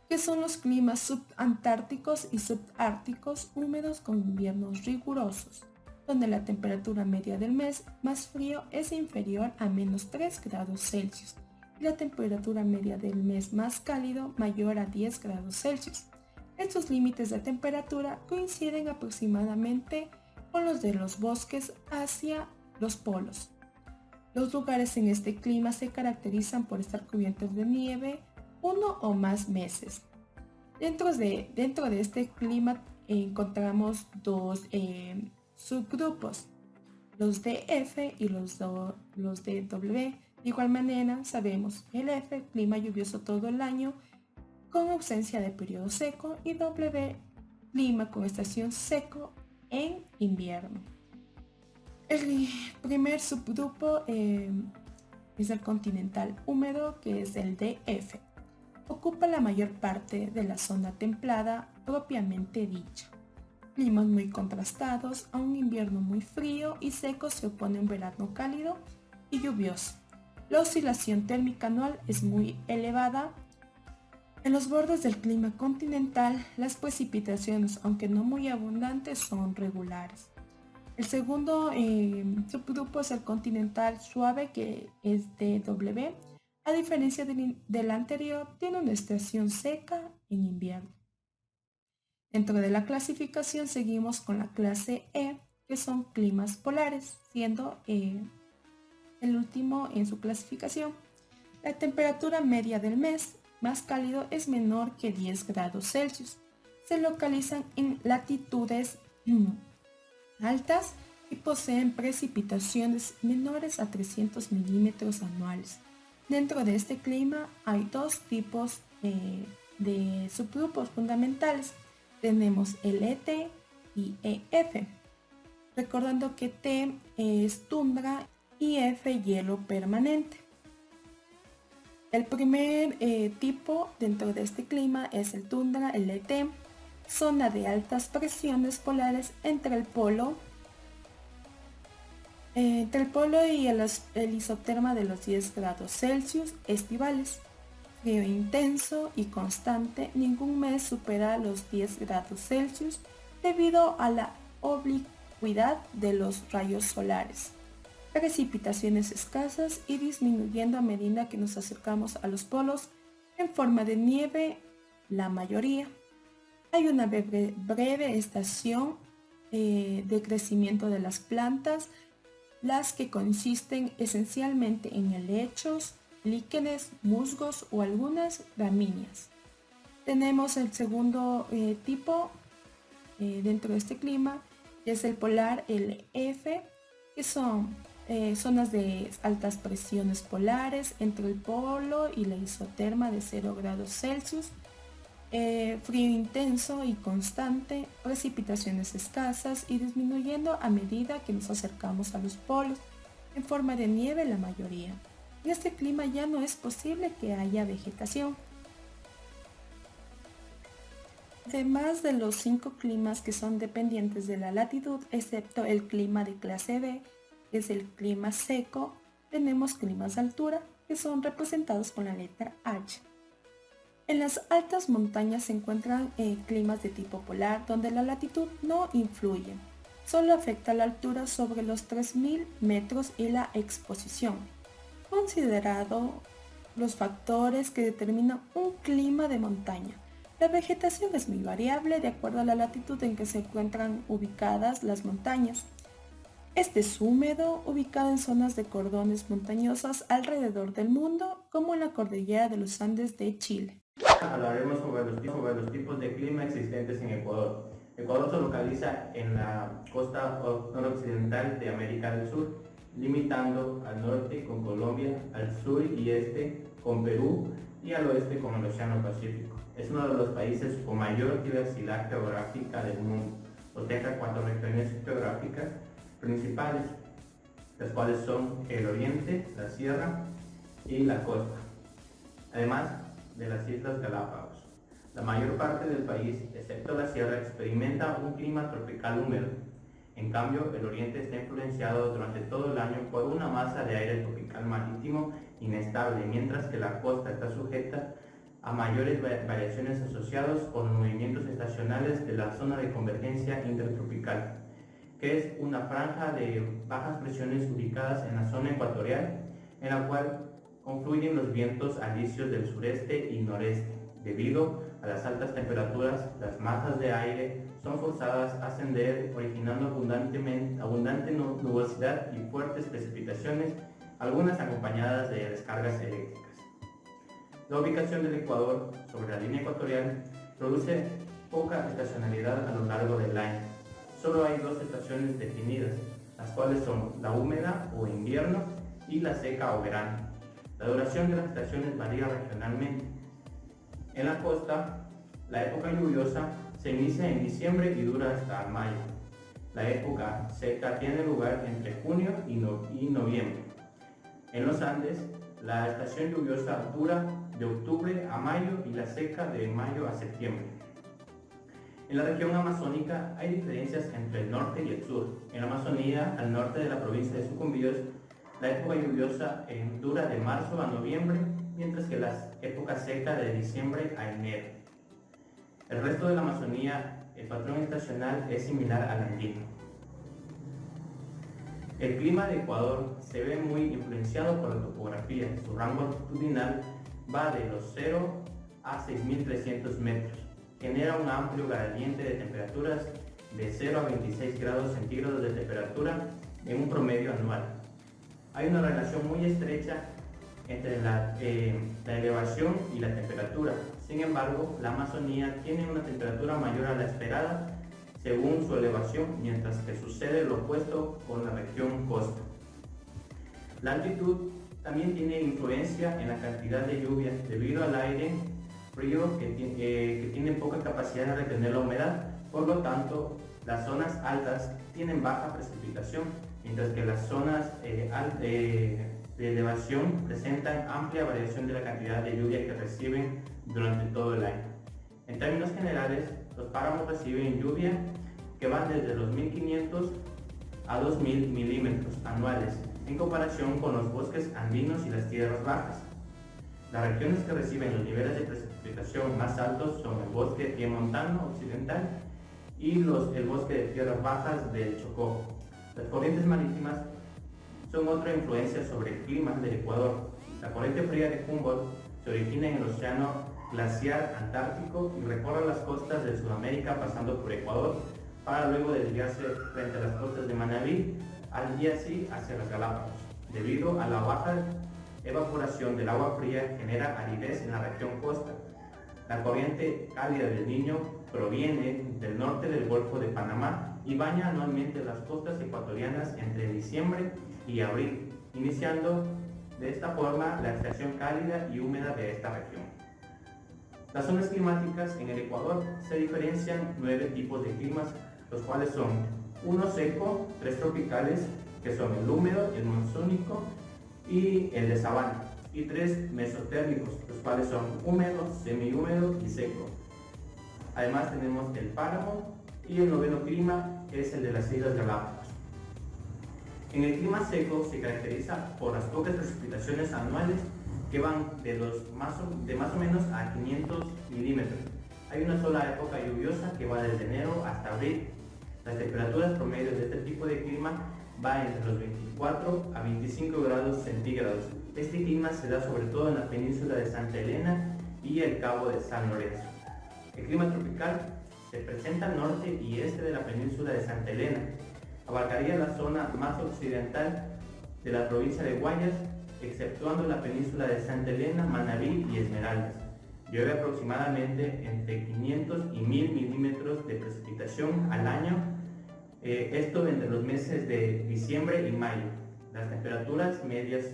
que son los climas subantárticos y subárticos húmedos con inviernos rigurosos, donde la temperatura media del mes más frío es inferior a menos 3 grados Celsius y la temperatura media del mes más cálido mayor a 10 grados Celsius. Estos límites de temperatura coinciden aproximadamente con los de los bosques hacia los polos. Los lugares en este clima se caracterizan por estar cubiertos de nieve uno o más meses. Dentro de este clima encontramos dos subgrupos, los de F y los de W. De igual manera, sabemos el F, clima lluvioso todo el año con ausencia de periodo seco, y W, clima con estación seco en invierno. El primer subgrupo es el continental húmedo, que es el DF. Ocupa la mayor parte de la zona templada propiamente dicha. Climas muy contrastados, a un invierno muy frío y seco se opone un verano cálido y lluvioso. La oscilación térmica anual es muy elevada. En los bordes del clima continental, las precipitaciones, aunque no muy abundantes, son regulares. El segundo subgrupo es el continental suave, que es DW. A diferencia del anterior, tiene una estación seca en invierno. Dentro de la clasificación seguimos con la clase E, que son climas polares, siendo el último en su clasificación. La temperatura media del mes más cálido es menor que 10 grados Celsius. Se localizan en latitudes altas y poseen precipitaciones menores a 300 milímetros anuales. Dentro de este clima hay dos tipos de subgrupos fundamentales. Tenemos el ET y EF. Recordando que T es tundra y F hielo permanente. El primer tipo dentro de este clima es el tundra, el ET, zona de altas presiones polares entre el polo y el isoterma de los 10 grados Celsius estivales. Frío intenso y constante, ningún mes supera los 10 grados Celsius debido a la oblicuidad de los rayos solares. precipitaciones escasas y disminuyendo a medida que nos acercamos a los polos en forma de nieve, la mayoría. Hay una breve estación de crecimiento de las plantas, las que consisten esencialmente en helechos, líquenes, musgos o algunas gramíneas. Tenemos el segundo tipo dentro de este clima, que es el polar, el F, que son zonas de altas presiones polares entre el polo y la isoterma de 0 grados Celsius, frío intenso y constante, precipitaciones escasas y disminuyendo a medida que nos acercamos a los polos, en forma de nieve la mayoría. En este clima ya no es posible que haya vegetación. Además de los 5 climas que son dependientes de la latitud, excepto el clima de clase B, que es el clima seco, tenemos climas de altura, que son representados con la letra H. En las altas montañas se encuentran climas de tipo polar, donde la latitud no influye. Solo afecta la altura sobre los 3.000 metros y la exposición. Considerado los factores que determinan un clima de montaña. La vegetación es muy variable de acuerdo a la latitud en que se encuentran ubicadas las montañas. Este es húmedo, ubicado en zonas de cordones montañosas alrededor del mundo, como en la cordillera de los Andes de Chile. Hablaremos sobre los tipos de clima existentes en Ecuador. Ecuador se localiza en la costa noroccidental de América del Sur, limitando al norte con Colombia, al sur y este con Perú y al oeste con el Océano Pacífico. Es uno de los países con mayor diversidad geográfica del mundo. Protege 4 regiones geográficas principales, las cuales son el oriente, la sierra y la costa, además de las Islas Galápagos. La mayor parte del país, excepto la sierra, experimenta un clima tropical húmedo. En cambio, el oriente está influenciado durante todo el año por una masa de aire tropical marítimo inestable, mientras que la costa está sujeta a mayores variaciones asociadas con movimientos estacionales de la zona de convergencia intertropical, que es una franja de bajas presiones ubicadas en la zona ecuatorial, en la cual confluyen los vientos alisios del sureste y noreste. Debido a las altas temperaturas, las masas de aire son forzadas a ascender, originando abundante nubosidad y fuertes precipitaciones, algunas acompañadas de descargas eléctricas. La ubicación del Ecuador sobre la línea ecuatorial produce poca estacionalidad a lo largo del año. Solo hay 2 estaciones definidas, las cuales son la húmeda o invierno y la seca o verano. La duración de las estaciones varía regionalmente. En la costa, la época lluviosa se inicia en diciembre y dura hasta mayo. La época seca tiene lugar entre junio y noviembre. En los Andes, la estación lluviosa dura de octubre a mayo y la seca de mayo a septiembre. En la región amazónica hay diferencias entre el norte y el sur. En la Amazonía, al norte de la provincia de Sucumbíos, la época lluviosa dura de marzo a noviembre, mientras que la época seca de diciembre a enero. El resto de la Amazonía, el patrón estacional es similar al andino. El clima de Ecuador se ve muy influenciado por la topografía. Su rango altitudinal va de los 0 a 6.300 metros. Genera un amplio gradiente de temperaturas de 0 a 26 grados centígrados de temperatura en un promedio anual. Hay una relación muy estrecha entre la elevación y la temperatura. Sin embargo, la Amazonía tiene una temperatura mayor a la esperada según su elevación, mientras que sucede lo opuesto con la región costa. La altitud también tiene influencia en la cantidad de lluvia debido al aire frío que tiene poca capacidad de retener la humedad. Por lo tanto, las zonas altas tienen baja precipitación, mientras que las zonas de elevación presentan amplia variación de la cantidad de lluvia que reciben durante todo el año. En términos generales, los páramos reciben lluvia que van desde los 1.500 a 2.000 milímetros anuales, en comparación con los bosques andinos y las tierras bajas. Las regiones que reciben los niveles de precipitación más altos son el bosque piemontano occidental y el bosque de tierras bajas del Chocó. Las corrientes marítimas son otra influencia sobre el clima del Ecuador. La corriente fría de Humboldt se origina en el océano glaciar antártico y recorre las costas de Sudamérica pasando por Ecuador para luego desviarse frente a las costas de Manabí, al día así hacia las Galápagos. Debido a la baja evaporación del agua fría genera aridez en la región costa. La corriente cálida del Niño proviene del norte del Golfo de Panamá y baña anualmente las costas ecuatorianas entre diciembre y abril, iniciando de esta forma la estación cálida y húmeda de esta región. Las zonas climáticas en el Ecuador se diferencian 9 tipos de climas, los cuales son 1 seco, 3 tropicales, que son el húmedo, el monzónico y el de sabana, y 3 mesotérmicos, los cuales son húmedo, semihúmedo y seco. Además tenemos el páramo y el noveno clima es el de las Islas Galápagos. En el clima seco se caracteriza por las pocas precipitaciones anuales que van de más o menos a 500 milímetros. Hay una sola época lluviosa que va desde enero hasta abril. Las temperaturas promedio de este tipo de clima va entre los 24 a 25 grados centígrados. Este clima se da sobre todo en la península de Santa Elena y el Cabo de San Lorenzo. El clima tropical se presenta al norte y este de la península de Santa Elena. Abarcaría la zona más occidental de la provincia de Guayas, exceptuando la península de Santa Elena, Manabí y Esmeraldas. Llueve aproximadamente entre 500 y 1000 milímetros de precipitación al año, esto entre los meses de diciembre y mayo. Las temperaturas medias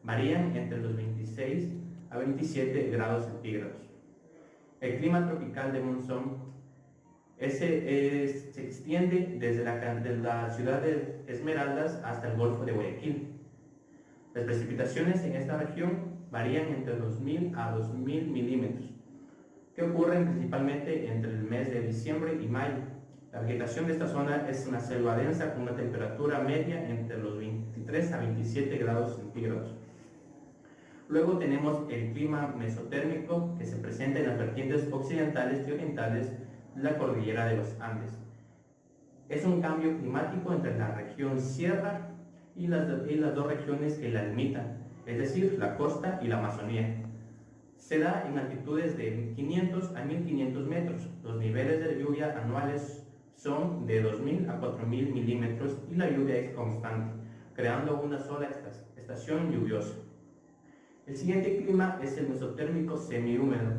varían entre los 26 a 27 grados centígrados. El clima tropical de monzón se extiende desde la ciudad de Esmeraldas hasta el Golfo de Guayaquil. Las precipitaciones en esta región varían entre los 1000 a 2000 milímetros, que ocurren principalmente entre el mes de diciembre y mayo. La vegetación de esta zona es una selva densa con una temperatura media entre los 23 a 27 grados centígrados. Luego tenemos el clima mesotérmico, que se presenta en las vertientes occidentales y orientales de la cordillera de los Andes. Es un cambio climático entre la región sierra y las dos regiones que la limitan, es decir, la costa y la Amazonía. Se da en altitudes de 500 a 1500 metros. Los niveles de lluvia anuales son de 2000 a 4000 milímetros y la lluvia es constante, creando una sola estación lluviosa. El siguiente clima es el mesotérmico semihúmedo,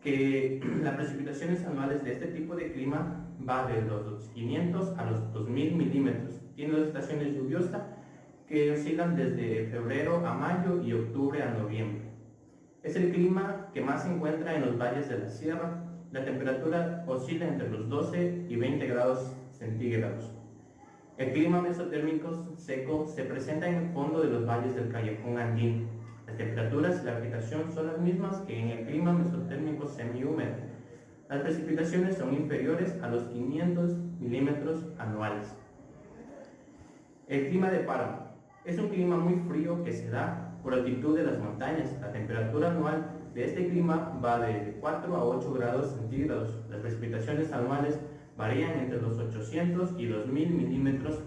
que las precipitaciones anuales de este tipo de clima va de los 500 a los 2000 milímetros. Tiene 2 estaciones lluviosas que oscilan desde febrero a mayo y octubre a noviembre. Es el clima que más se encuentra en los valles de la sierra. La temperatura oscila entre los 12 y 20 grados centígrados. El clima mesotérmico seco se presenta en el fondo de los valles del Callejón Andino. Las temperaturas y la vegetación son las mismas que en el clima mesotérmico semihúmedo. Las precipitaciones son inferiores a los 500 milímetros anuales. El clima de páramo es un clima muy frío que se da por altitud de las montañas. La temperatura anual de este clima va de 4 a 8 grados centígrados. Las precipitaciones anuales varían entre los 800 y los 1000 milímetros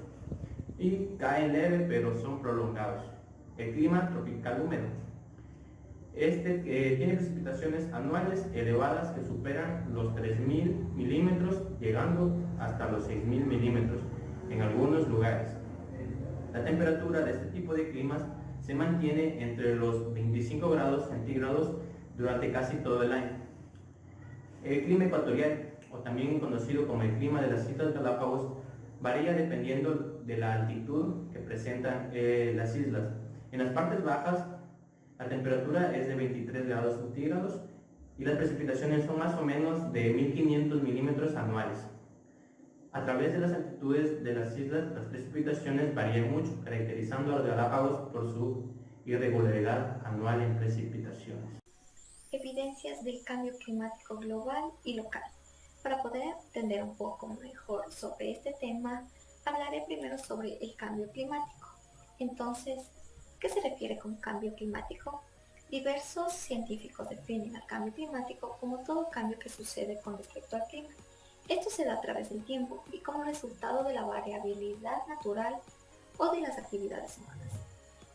y caen leve pero son prolongados. El clima tropical húmedo. Tiene precipitaciones anuales elevadas que superan los 3000 milímetros, llegando hasta los 6000 milímetros en algunos lugares. La temperatura de este tipo de climas se mantiene entre los 25 grados centígrados durante casi todo el año. El clima ecuatorial, o también conocido como el clima de las Islas Galápagos, varía dependiendo de la altitud que presentan las islas. En las partes bajas, la temperatura es de 23 grados centígrados y las precipitaciones son más o menos de 1500 milímetros anuales. A través de las altitudes de las islas, las precipitaciones varían mucho, caracterizando a los Galápagos por su irregularidad anual en precipitaciones. Evidencias del cambio climático global y local. Para poder entender un poco mejor sobre este tema, hablaré primero sobre el cambio climático. Entonces, ¿qué se refiere con cambio climático? Diversos científicos definen al cambio climático como todo cambio que sucede con respecto al clima. Esto se da a través del tiempo y como resultado de la variabilidad natural o de las actividades humanas.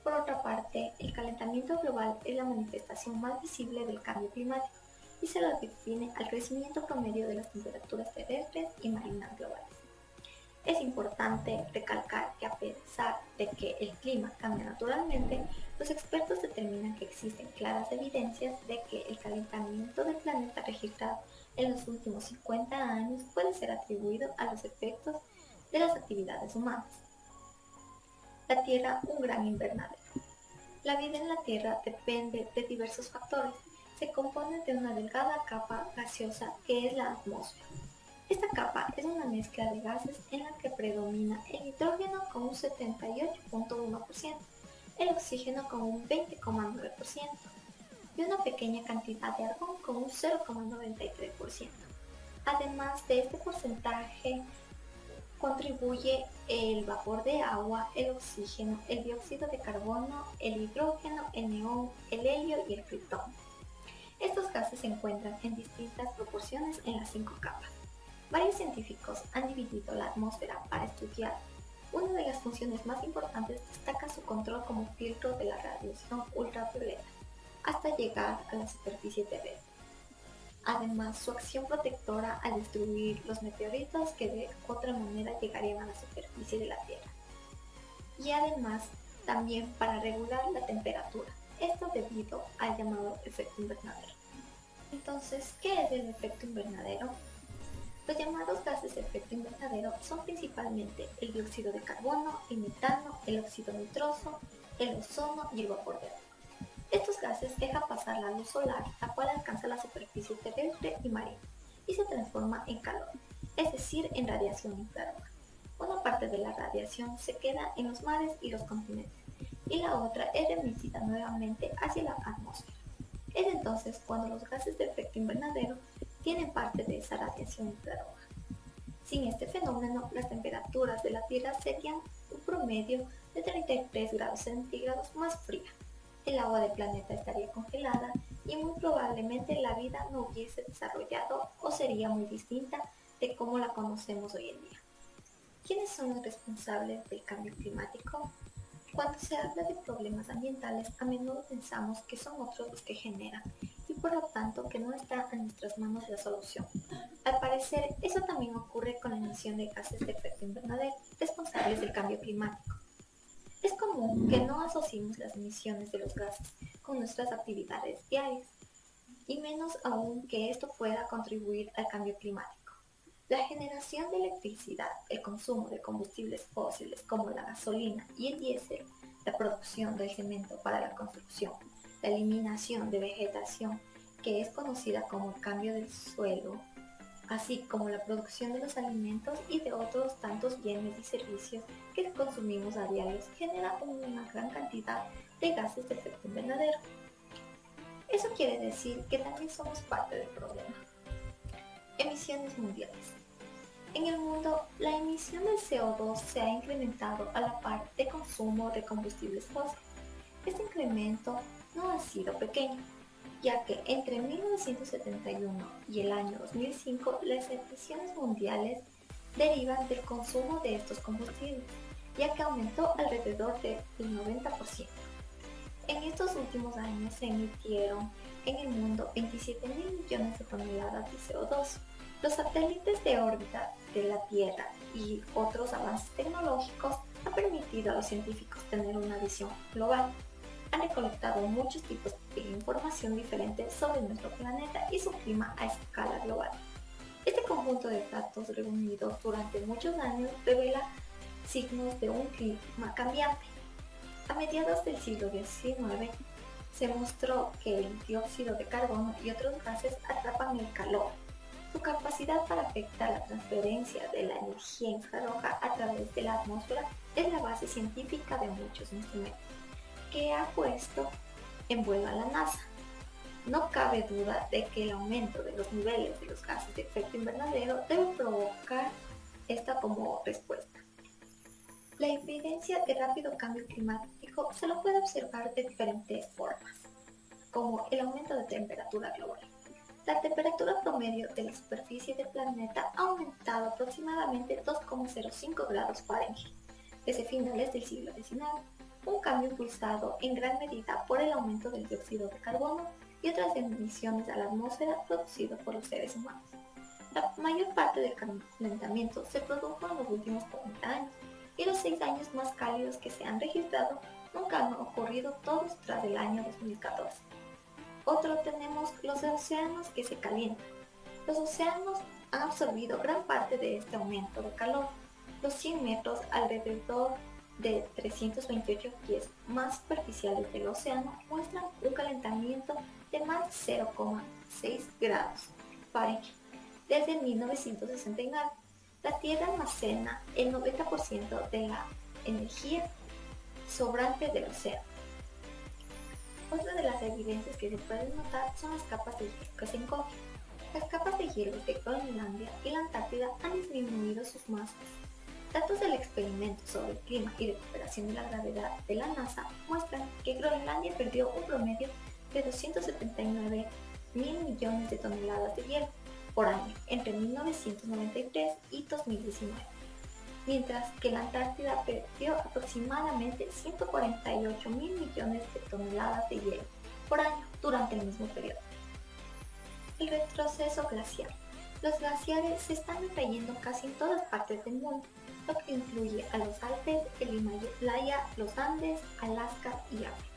Por otra parte, el calentamiento global es la manifestación más visible del cambio climático y se lo define al crecimiento promedio de las temperaturas terrestres y marinas globales. Es importante recalcar que a pesar de que el clima cambia naturalmente, los expertos determinan que existen claras evidencias de que el calentamiento del planeta registrado en los últimos 50 años puede ser atribuido a los efectos de las actividades humanas. La Tierra, un gran invernadero. La vida en la Tierra depende de diversos factores. Se compone de una delgada capa gaseosa que es la atmósfera. Esta capa es una mezcla de gases en la que predomina el nitrógeno con un 78.1%, el oxígeno con un 20.9% y una pequeña cantidad de argón con un 0.93%. Además de este porcentaje, contribuye el vapor de agua, el oxígeno, el dióxido de carbono, el hidrógeno, el neón, el helio y el criptón. Estos gases se encuentran en distintas proporciones en las 5 capas. Varios científicos han dividido la atmósfera para estudiar. Una de las funciones más importantes destaca su control como filtro de la radiación ultravioleta hasta llegar a la superficie terrestre. Además, su acción protectora al destruir los meteoritos que de otra manera llegarían a la superficie de la Tierra. Y además, también para regular la temperatura, esto debido al llamado efecto invernadero. Entonces, ¿qué es el efecto invernadero? Los llamados gases de efecto invernadero son principalmente el dióxido de carbono, el metano, el óxido nitroso, el ozono y el vapor de agua. Estos gases dejan pasar la luz solar, la cual alcanza la superficie terrestre y marina y se transforma en calor, es decir, en radiación infrarroja. Una parte de la radiación se queda en los mares y los continentes y la otra es remitida nuevamente hacia la atmósfera. Es entonces cuando los gases de efecto invernadero tienen parte de esa radiación infrarroja. Sin este fenómeno, las temperaturas de la Tierra serían un promedio de 33 grados centígrados más fría. El agua del planeta estaría congelada y muy probablemente la vida no hubiese desarrollado o sería muy distinta de cómo la conocemos hoy en día. ¿Quiénes son los responsables del cambio climático? Cuando se habla de problemas ambientales, a menudo pensamos que son otros los que generan y por lo tanto que no está en nuestras manos la solución. Al parecer, eso también ocurre con la emisión de gases de efecto invernadero responsables del cambio climático. Es común que no asociemos las emisiones de los gases con nuestras actividades diarias, y menos aún que esto pueda contribuir al cambio climático. La generación de electricidad, el consumo de combustibles fósiles como la gasolina y el diésel, la producción del cemento para la construcción, la eliminación de vegetación, que es conocida como el cambio del suelo, así como la producción de los alimentos y de otros tantos bienes y servicios que consumimos a diario, genera una gran cantidad de gases de efecto invernadero. Eso quiere decir que también somos parte del problema. Emisiones mundiales. En el mundo, la emisión de CO2 se ha incrementado a la par de consumo de combustibles fósiles. Este incremento no ha sido pequeño, ya que entre 1971 y el año 2005 las emisiones mundiales derivan del consumo de estos combustibles, ya que aumentó alrededor del 90%. En estos últimos años se emitieron en el mundo 27.000 millones de toneladas de CO2. Los satélites de órbita de la Tierra y otros avances tecnológicos han permitido a los científicos tener una visión global. Han recolectado muchos tipos de información diferente sobre nuestro planeta y su clima a escala global. Este conjunto de datos reunidos durante muchos años revela signos de un clima cambiante. A mediados del siglo XIX se mostró que el dióxido de carbono y otros gases atrapan el calor. Su capacidad para afectar la transferencia de la energía infrarroja a través de la atmósfera es la base científica de muchos instrumentos que ha puesto en vuelo a la NASA. No cabe duda de que el aumento de los niveles de los gases de efecto invernadero debe provocar esta como respuesta. La evidencia de rápido cambio climático se lo puede observar de diferentes formas, como el aumento de temperatura global. La temperatura promedio de la superficie del planeta ha aumentado aproximadamente 2,05 grados Fahrenheit desde finales del siglo XIX, un cambio impulsado en gran medida por el aumento del dióxido de carbono y otras emisiones a la atmósfera producido por los seres humanos. La mayor parte del calentamiento se produjo en los últimos 40 años y los 6 años más cálidos que se han registrado nunca han ocurrido todos tras el año 2014. Otro tenemos los océanos que se calientan. Los océanos han absorbido gran parte de este aumento de calor. Los 100 metros alrededor de 328 pies más superficiales del océano muestran un calentamiento de más de 0,6 grados Fahrenheit. Desde 1969, la Tierra almacena el 90% de la energía sobrante del océano. Otra de las evidencias que se pueden notar son las capas de hielo que se encogen. Las capas de hielo de Groenlandia y la Antártida han disminuido sus masas. Datos del experimento sobre el clima y recuperación de la gravedad de la NASA muestran que Groenlandia perdió un promedio de 279 mil millones de toneladas de hielo por año entre 1993 y 2019, mientras que la Antártida perdió aproximadamente 148 mil millones de toneladas de hielo por año durante el mismo periodo. El retroceso glacial. Los glaciares se están cayendo casi en todas partes del mundo, lo que incluye a los Alpes, el Himalaya, los Andes, Alaska y África.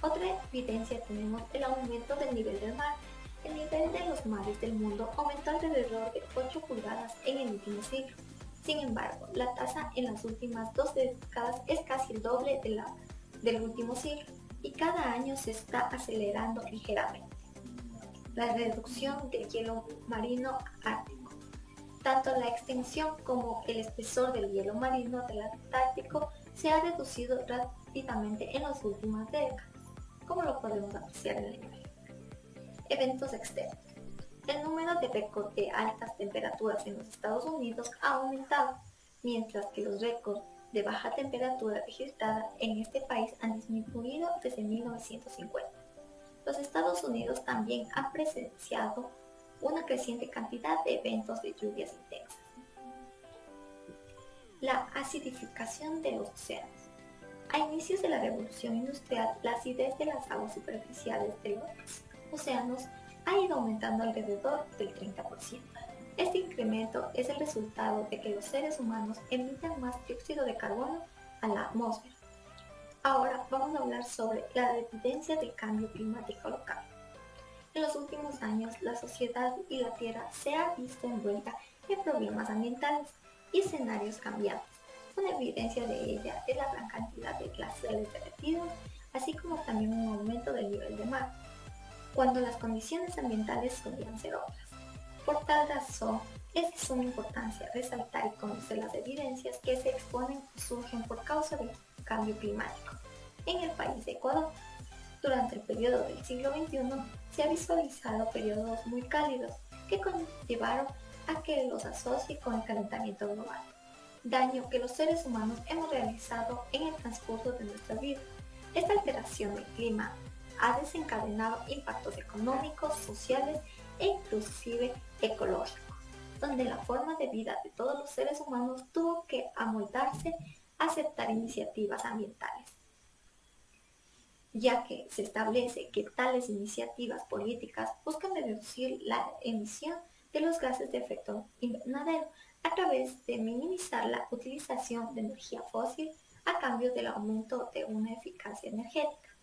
Otra evidencia tenemos el aumento del nivel del mar. El nivel de los mares del mundo aumentó alrededor de 8 pulgadas en el último siglo. Sin embargo, la tasa en las últimas 2 décadas es casi el doble del último siglo y cada año se está acelerando ligeramente. La reducción del hielo marino ártico. Tanto la extensión como el espesor del hielo marino del Antártico se ha reducido rápidamente en las últimas décadas, como lo podemos apreciar en la imagen. Eventos externos. El número de récords de altas temperaturas en los Estados Unidos ha aumentado, mientras que los récords de baja temperatura registrada en este país han disminuido desde 1950. Los Estados Unidos también han presenciado una creciente cantidad de eventos de lluvias intensas. La acidificación de los océanos. A inicios de la revolución industrial, la acidez de las aguas superficiales de los océanos ha ido aumentando alrededor del 30%. Este incremento es el resultado de que los seres humanos emiten más dióxido de carbono a la atmósfera. Ahora vamos a hablar sobre la evidencia del cambio climático local. En los últimos años, la sociedad y la Tierra se han visto envuelta en problemas ambientales y escenarios cambiantes. Una evidencia de ella es la gran cantidad de glaciares derretidos, así como también un aumento del nivel del mar, cuando las condiciones ambientales solían ser otras. Por tal razón, es de suma importancia resaltar y conocer las evidencias que se exponen o surgen por causa del cambio climático. En el país de Ecuador, durante el periodo del siglo XXI, se ha visualizado periodos muy cálidos que conllevaron a que los asocie con el calentamiento global, daño que los seres humanos hemos realizado en el transcurso de nuestra vida. Esta alteración del clima ha desencadenado impactos económicos, sociales e inclusive ecológicos, donde la forma de vida de todos los seres humanos tuvo que amoldarse a aceptar iniciativas ambientales, ya que se establece que tales iniciativas políticas buscan reducir la emisión de los gases de efecto invernadero a través de minimizar la utilización de energía fósil a cambio del aumento de una eficacia energética.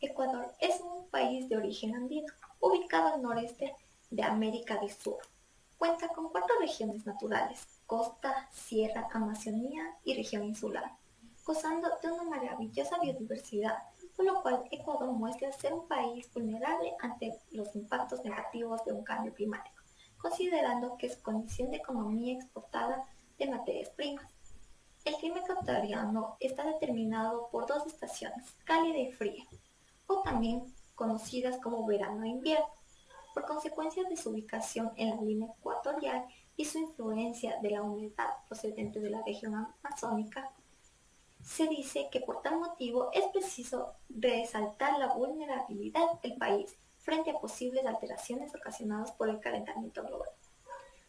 Ecuador es un país de origen andino, ubicado al noreste de América del Sur. Cuenta con 4 regiones naturales: costa, sierra, Amazonía y región insular, gozando de una maravillosa biodiversidad, por lo cual Ecuador muestra ser un país vulnerable ante los impactos negativos de un cambio climático, considerando que su condición de economía exportada de materias primas. El clima ecuatoriano está determinado por 2 estaciones, cálida y fría, o también conocidas como verano e invierno. Por consecuencia de su ubicación en la línea ecuatorial y su influencia de la humedad procedente de la región amazónica, se dice que por tal motivo es preciso resaltar la vulnerabilidad del país frente a posibles alteraciones ocasionadas por el calentamiento global.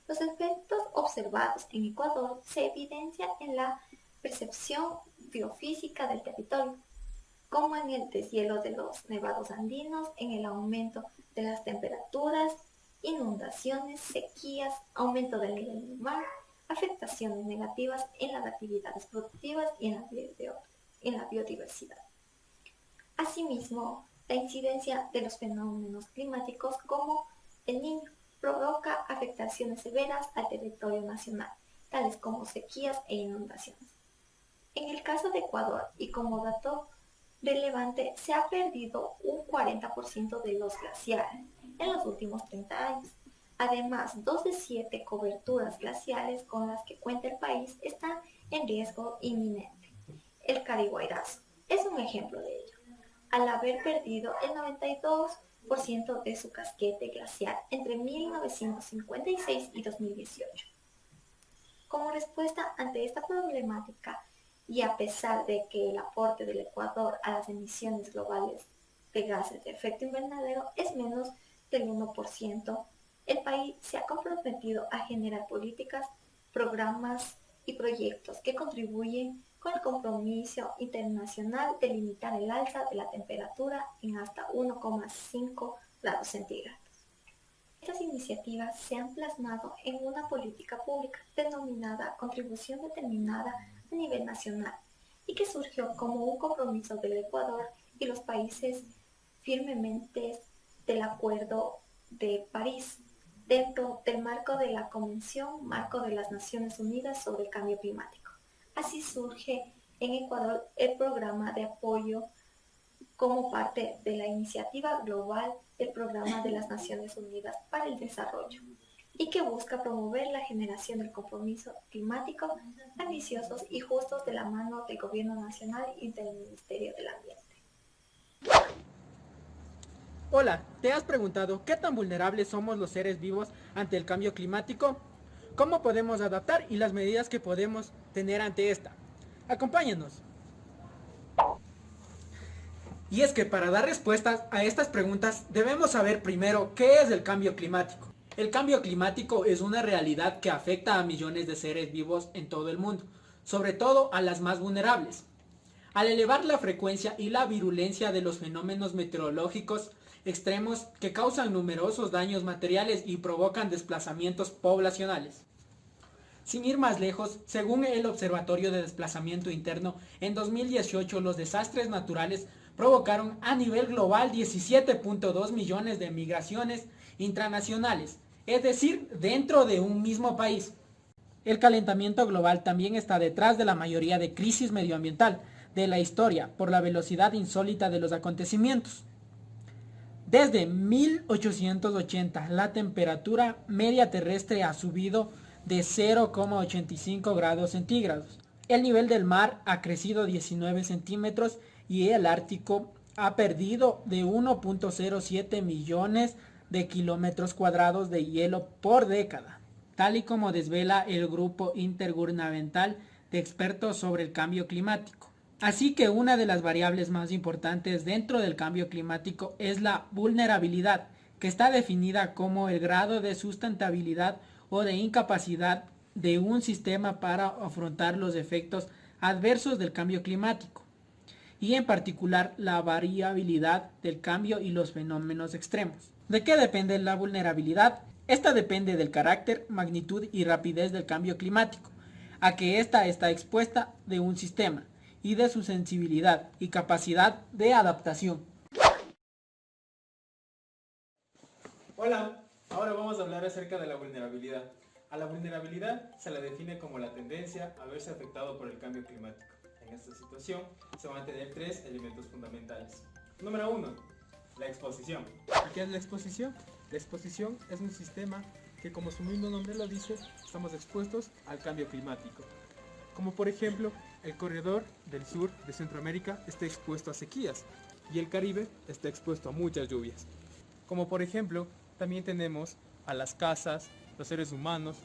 Los efectos observados en Ecuador se evidencian en la percepción biofísica del territorio, como en el deshielo de los nevados andinos, en el aumento de las temperaturas, inundaciones, sequías, aumento del nivel del mar, afectaciones negativas en las actividades productivas y en la biodiversidad. Asimismo, la incidencia de los fenómenos climáticos como el Niño provoca afectaciones severas al territorio nacional, tales como sequías e inundaciones. En el caso de Ecuador, y como dato relevante, se ha perdido un 40% de los glaciares en los últimos 30 años. Además, 2 de 7 coberturas glaciales con las que cuenta el país están en riesgo inminente. El Carihuayrazo es un ejemplo de ello, al haber perdido el 92% de su casquete glacial entre 1956 y 2018. Como respuesta ante esta problemática, y a pesar de que el aporte del Ecuador a las emisiones globales de gases de efecto invernadero es menos del 1%, el país se ha comprometido a generar políticas, programas y proyectos que contribuyen con el compromiso internacional de limitar el alza de la temperatura en hasta 1,5 grados centígrados. Estas iniciativas se han plasmado en una política pública denominada Contribución Determinada a nivel nacional y que surgió como un compromiso del Ecuador y los países firmemente del Acuerdo de París dentro del marco de la Convención Marco de las Naciones Unidas sobre el Cambio Climático. Así surge en Ecuador el programa de apoyo como parte de la iniciativa global del Programa de las Naciones Unidas para el Desarrollo y que busca promover la generación del compromiso climático ambiciosos y justos de la mano del Gobierno Nacional y del Ministerio del Ambiente. Hola, ¿te has preguntado qué tan vulnerables somos los seres vivos ante el cambio climático? ¿Cómo podemos adaptar y las medidas que podemos tener ante esta? Acompáñanos. Y es que para dar respuestas a estas preguntas debemos saber primero qué es el cambio climático. El cambio climático es una realidad que afecta a millones de seres vivos en todo el mundo, sobre todo a las más vulnerables. Al elevar la frecuencia y la virulencia de los fenómenos meteorológicos extremos que causan numerosos daños materiales y provocan desplazamientos poblacionales. Sin ir más lejos, según el Observatorio de Desplazamiento Interno, en 2018 los desastres naturales provocaron a nivel global 17.2 millones de migraciones intranacionales, es decir, dentro de un mismo país. El calentamiento global también está detrás de la mayoría de crisis medioambiental de la historia por la velocidad insólita de los acontecimientos. Desde 1880, la temperatura media terrestre ha subido de 0,85 grados centígrados. El nivel del mar ha crecido 19 centímetros y el Ártico ha perdido de 1.07 millones de kilómetros cuadrados de hielo por década, tal y como desvela el Grupo Intergubernamental de Expertos sobre el Cambio Climático. Así que una de las variables más importantes dentro del cambio climático es la vulnerabilidad, que está definida como el grado de sustentabilidad o de incapacidad de un sistema para afrontar los efectos adversos del cambio climático, y en particular la variabilidad del cambio y los fenómenos extremos. ¿De qué depende la vulnerabilidad? Esta depende del carácter, magnitud y rapidez del cambio climático, a que ésta está expuesta de un sistema, y de su sensibilidad y capacidad de adaptación. Hola, ahora vamos a hablar acerca de la vulnerabilidad. A la vulnerabilidad se la define como la tendencia a verse afectado por el cambio climático. En esta situación se van a tener 3 elementos fundamentales. Número 1, la exposición. ¿Y qué es la exposición? La exposición es un sistema que, como su mismo nombre lo dice, estamos expuestos al cambio climático. Como por ejemplo, el corredor del sur de Centroamérica está expuesto a sequías y el Caribe está expuesto a muchas lluvias. Como por ejemplo, también tenemos a las casas, los seres humanos,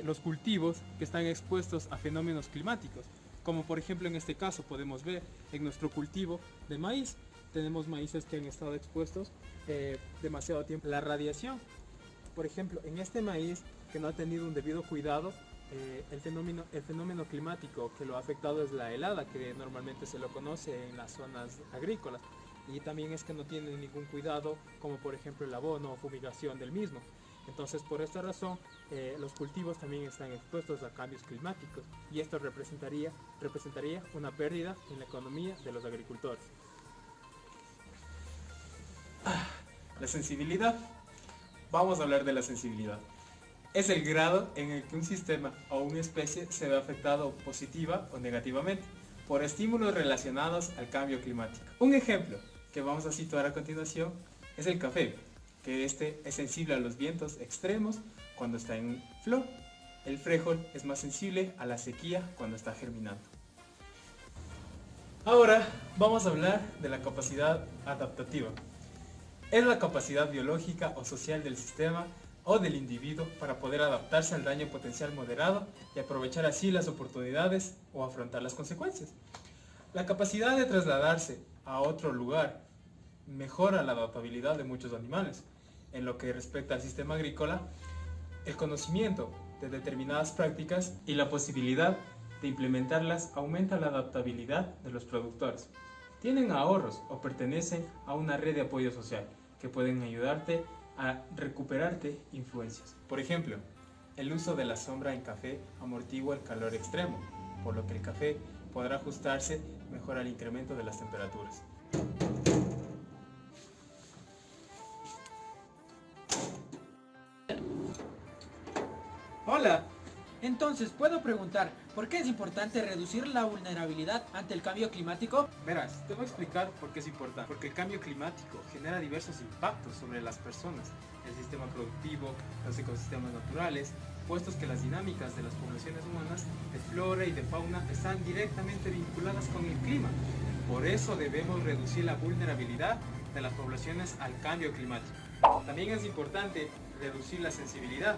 los cultivos que están expuestos a fenómenos climáticos. Como por ejemplo en este caso podemos ver en nuestro cultivo de maíz, tenemos maíces que han estado expuestos demasiado tiempo a la radiación. Por ejemplo, en este maíz que no ha tenido un debido cuidado, el fenómeno climático que lo ha afectado es la helada, que normalmente se lo conoce en las zonas agrícolas, y también es que no tiene ningún cuidado, como por ejemplo el abono o fumigación del mismo. Entonces, por esta razón, los cultivos también están expuestos a cambios climáticos, y esto representaría una pérdida en la economía de los agricultores. La sensibilidad. Vamos a hablar de la sensibilidad. Es el grado en el que un sistema o una especie se ve afectado positiva o negativamente por estímulos relacionados al cambio climático. Un ejemplo que vamos a situar a continuación es el café, que este es sensible a los vientos extremos cuando está en flor. El frijol es más sensible a la sequía cuando está germinando. Ahora vamos a hablar de la capacidad adaptativa. Es la capacidad biológica o social del sistema o del individuo para poder adaptarse al daño potencial moderado y aprovechar así las oportunidades o afrontar las consecuencias. La capacidad de trasladarse a otro lugar mejora la adaptabilidad de muchos animales. En lo que respecta al sistema agrícola, el conocimiento de determinadas prácticas y la posibilidad de implementarlas aumenta la adaptabilidad de los productores. Tienen ahorros o pertenecen a una red de apoyo social que pueden ayudarte a recuperarte influencias. Por ejemplo, el uso de la sombra en café amortigua el calor extremo, por lo que el café podrá ajustarse mejor al incremento de las temperaturas. Hola, entonces, ¿puedo preguntar por qué es importante reducir la vulnerabilidad ante el cambio climático? Verás, te voy a explicar por qué es importante. Porque el cambio climático genera diversos impactos sobre las personas, el sistema productivo, los ecosistemas naturales, puestos que las dinámicas de las poblaciones humanas de flora y de fauna están directamente vinculadas con el clima. Por eso debemos reducir la vulnerabilidad de las poblaciones al cambio climático. También es importante reducir la sensibilidad.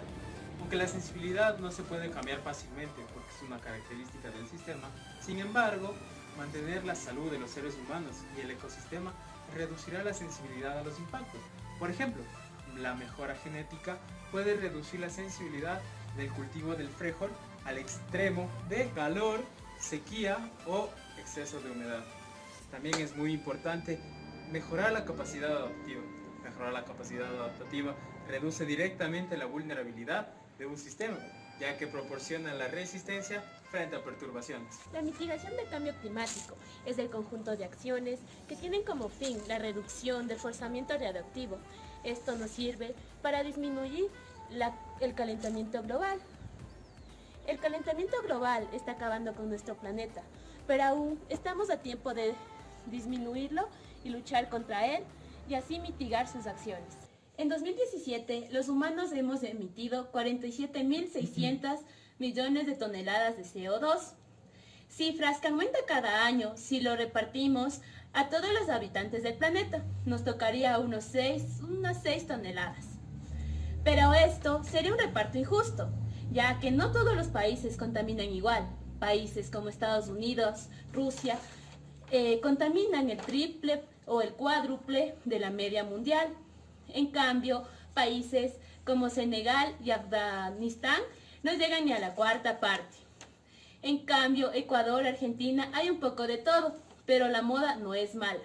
Aunque la sensibilidad no se puede cambiar fácilmente porque es una característica del sistema, sin embargo, mantener la salud de los seres humanos y el ecosistema reducirá la sensibilidad a los impactos. Por ejemplo, la mejora genética puede reducir la sensibilidad del cultivo del frijol al extremo de calor, sequía o exceso de humedad. También es muy importante mejorar la capacidad adaptativa. Mejorar la capacidad adaptativa reduce directamente la vulnerabilidad de un sistema, ya que proporciona la resistencia frente a perturbaciones. La mitigación del cambio climático es el conjunto de acciones que tienen como fin la reducción del forzamiento radioactivo. Esto nos sirve para disminuir el calentamiento global. El calentamiento global está acabando con nuestro planeta, pero aún estamos a tiempo de disminuirlo y luchar contra él y así mitigar sus acciones. En 2017, los humanos hemos emitido 47.600 millones de toneladas de CO2, cifras que aumentan cada año si lo repartimos a todos los habitantes del planeta. Nos tocaría unas 6 toneladas. Pero esto sería un reparto injusto, ya que no todos los países contaminan igual. Países como Estados Unidos, Rusia, contaminan el triple o el cuádruple de la media mundial. En cambio, países como Senegal y Afganistán no llegan ni a la cuarta parte. En cambio, Ecuador, Argentina, hay un poco de todo, pero la moda no es mala.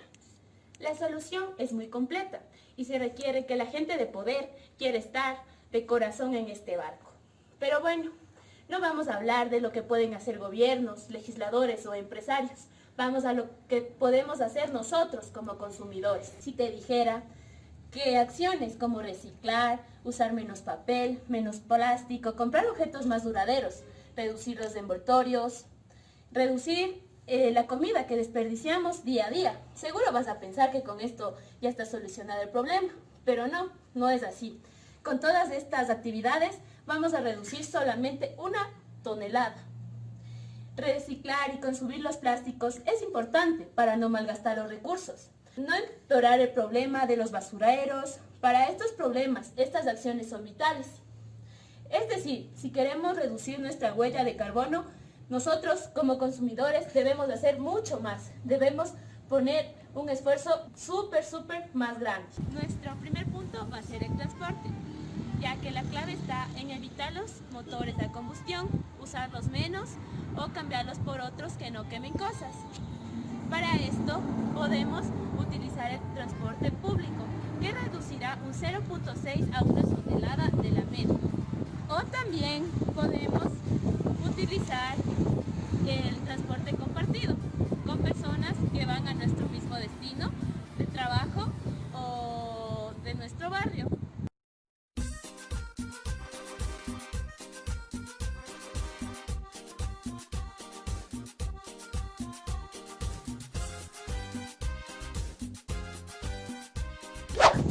La solución es muy completa y se requiere que la gente de poder quiera estar de corazón en este barco. Pero bueno, no vamos a hablar de lo que pueden hacer gobiernos, legisladores o empresarios. Vamos a lo que podemos hacer nosotros como consumidores. Si te dijera que acciones como reciclar, usar menos papel, menos plástico, comprar objetos más duraderos, reducir los envoltorios, reducir la comida que desperdiciamos día a día. Seguro vas a pensar que con esto ya está solucionado el problema, pero no es así. Con todas estas actividades vamos a reducir solamente 1 tonelada. Reciclar y consumir los plásticos es importante para no malgastar los recursos. No empeorar el problema de los basureros. Para estos problemas, estas acciones son vitales. Es decir, si queremos reducir nuestra huella de carbono, nosotros como consumidores debemos hacer mucho más. Debemos poner un esfuerzo súper más grande. Nuestro primer punto va a ser el transporte. ya que la clave está en evitar los motores a combustión, usarlos menos o cambiarlos por otros que no quemen cosas. Para esto podemos utilizar el transporte público, que reducirá un 0.6 a 1 tonelada de la media. O también podemos utilizar el transporte compartido con personas que van a nuestro mismo destino de trabajo o de nuestro barrio.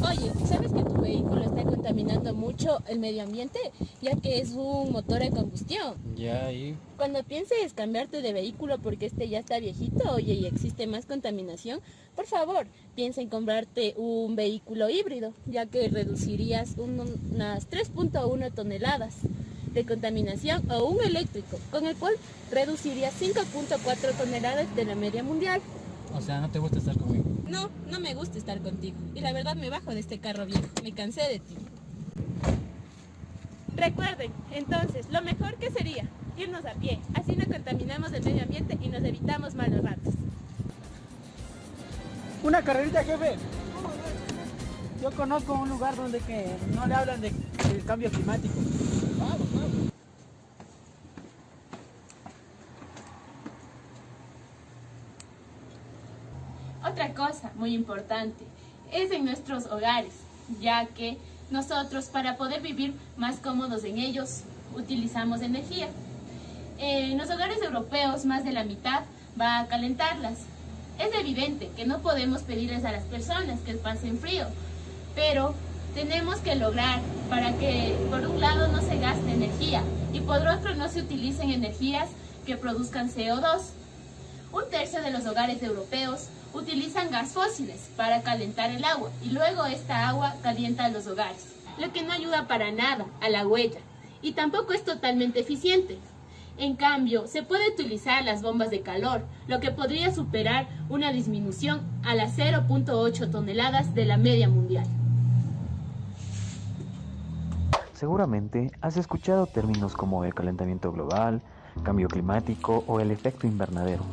Oye, ¿sabes que tu vehículo está contaminando mucho el medio ambiente, ya que es un motor de combustión? Ya, y Cuando pienses cambiarte de vehículo porque este ya está viejito, oye, y existe más contaminación, por favor, piensa en comprarte un vehículo híbrido, ya que reducirías unas 3.1 toneladas de contaminación, o un eléctrico, con el cual reducirías 5.4 toneladas de la media mundial. o sea, no te gusta estar conmigo. No, no me gusta estar contigo. Y la verdad me bajo de este carro viejo. Me cansé de ti. Recuerden, entonces, lo mejor que sería irnos a pie. Así no contaminamos el medio ambiente y nos evitamos malos ratos. Una carrerita, jefe. Yo conozco un lugar donde que no le hablan del cambio climático. Vamos, vamos. Otra cosa muy importante es en nuestros hogares, ya que nosotros, para poder vivir más cómodos en ellos, utilizamos energía. En los hogares europeos, más de la mitad va a calentarlas. Es evidente que no podemos pedirles a las personas que pasen frío, pero tenemos que lograr para que, por un lado, no se gaste energía y por otro, no se utilicen energías que produzcan CO2. Un tercio de los hogares europeos utilizan gas fósiles para calentar el agua y luego esta agua calienta los hogares, lo que no ayuda para nada a la huella y tampoco es totalmente eficiente. En cambio, se puede utilizar las bombas de calor, lo que podría superar una disminución a las 0.8 toneladas de la media mundial. Seguramente has escuchado términos como el calentamiento global, cambio climático o el efecto invernadero.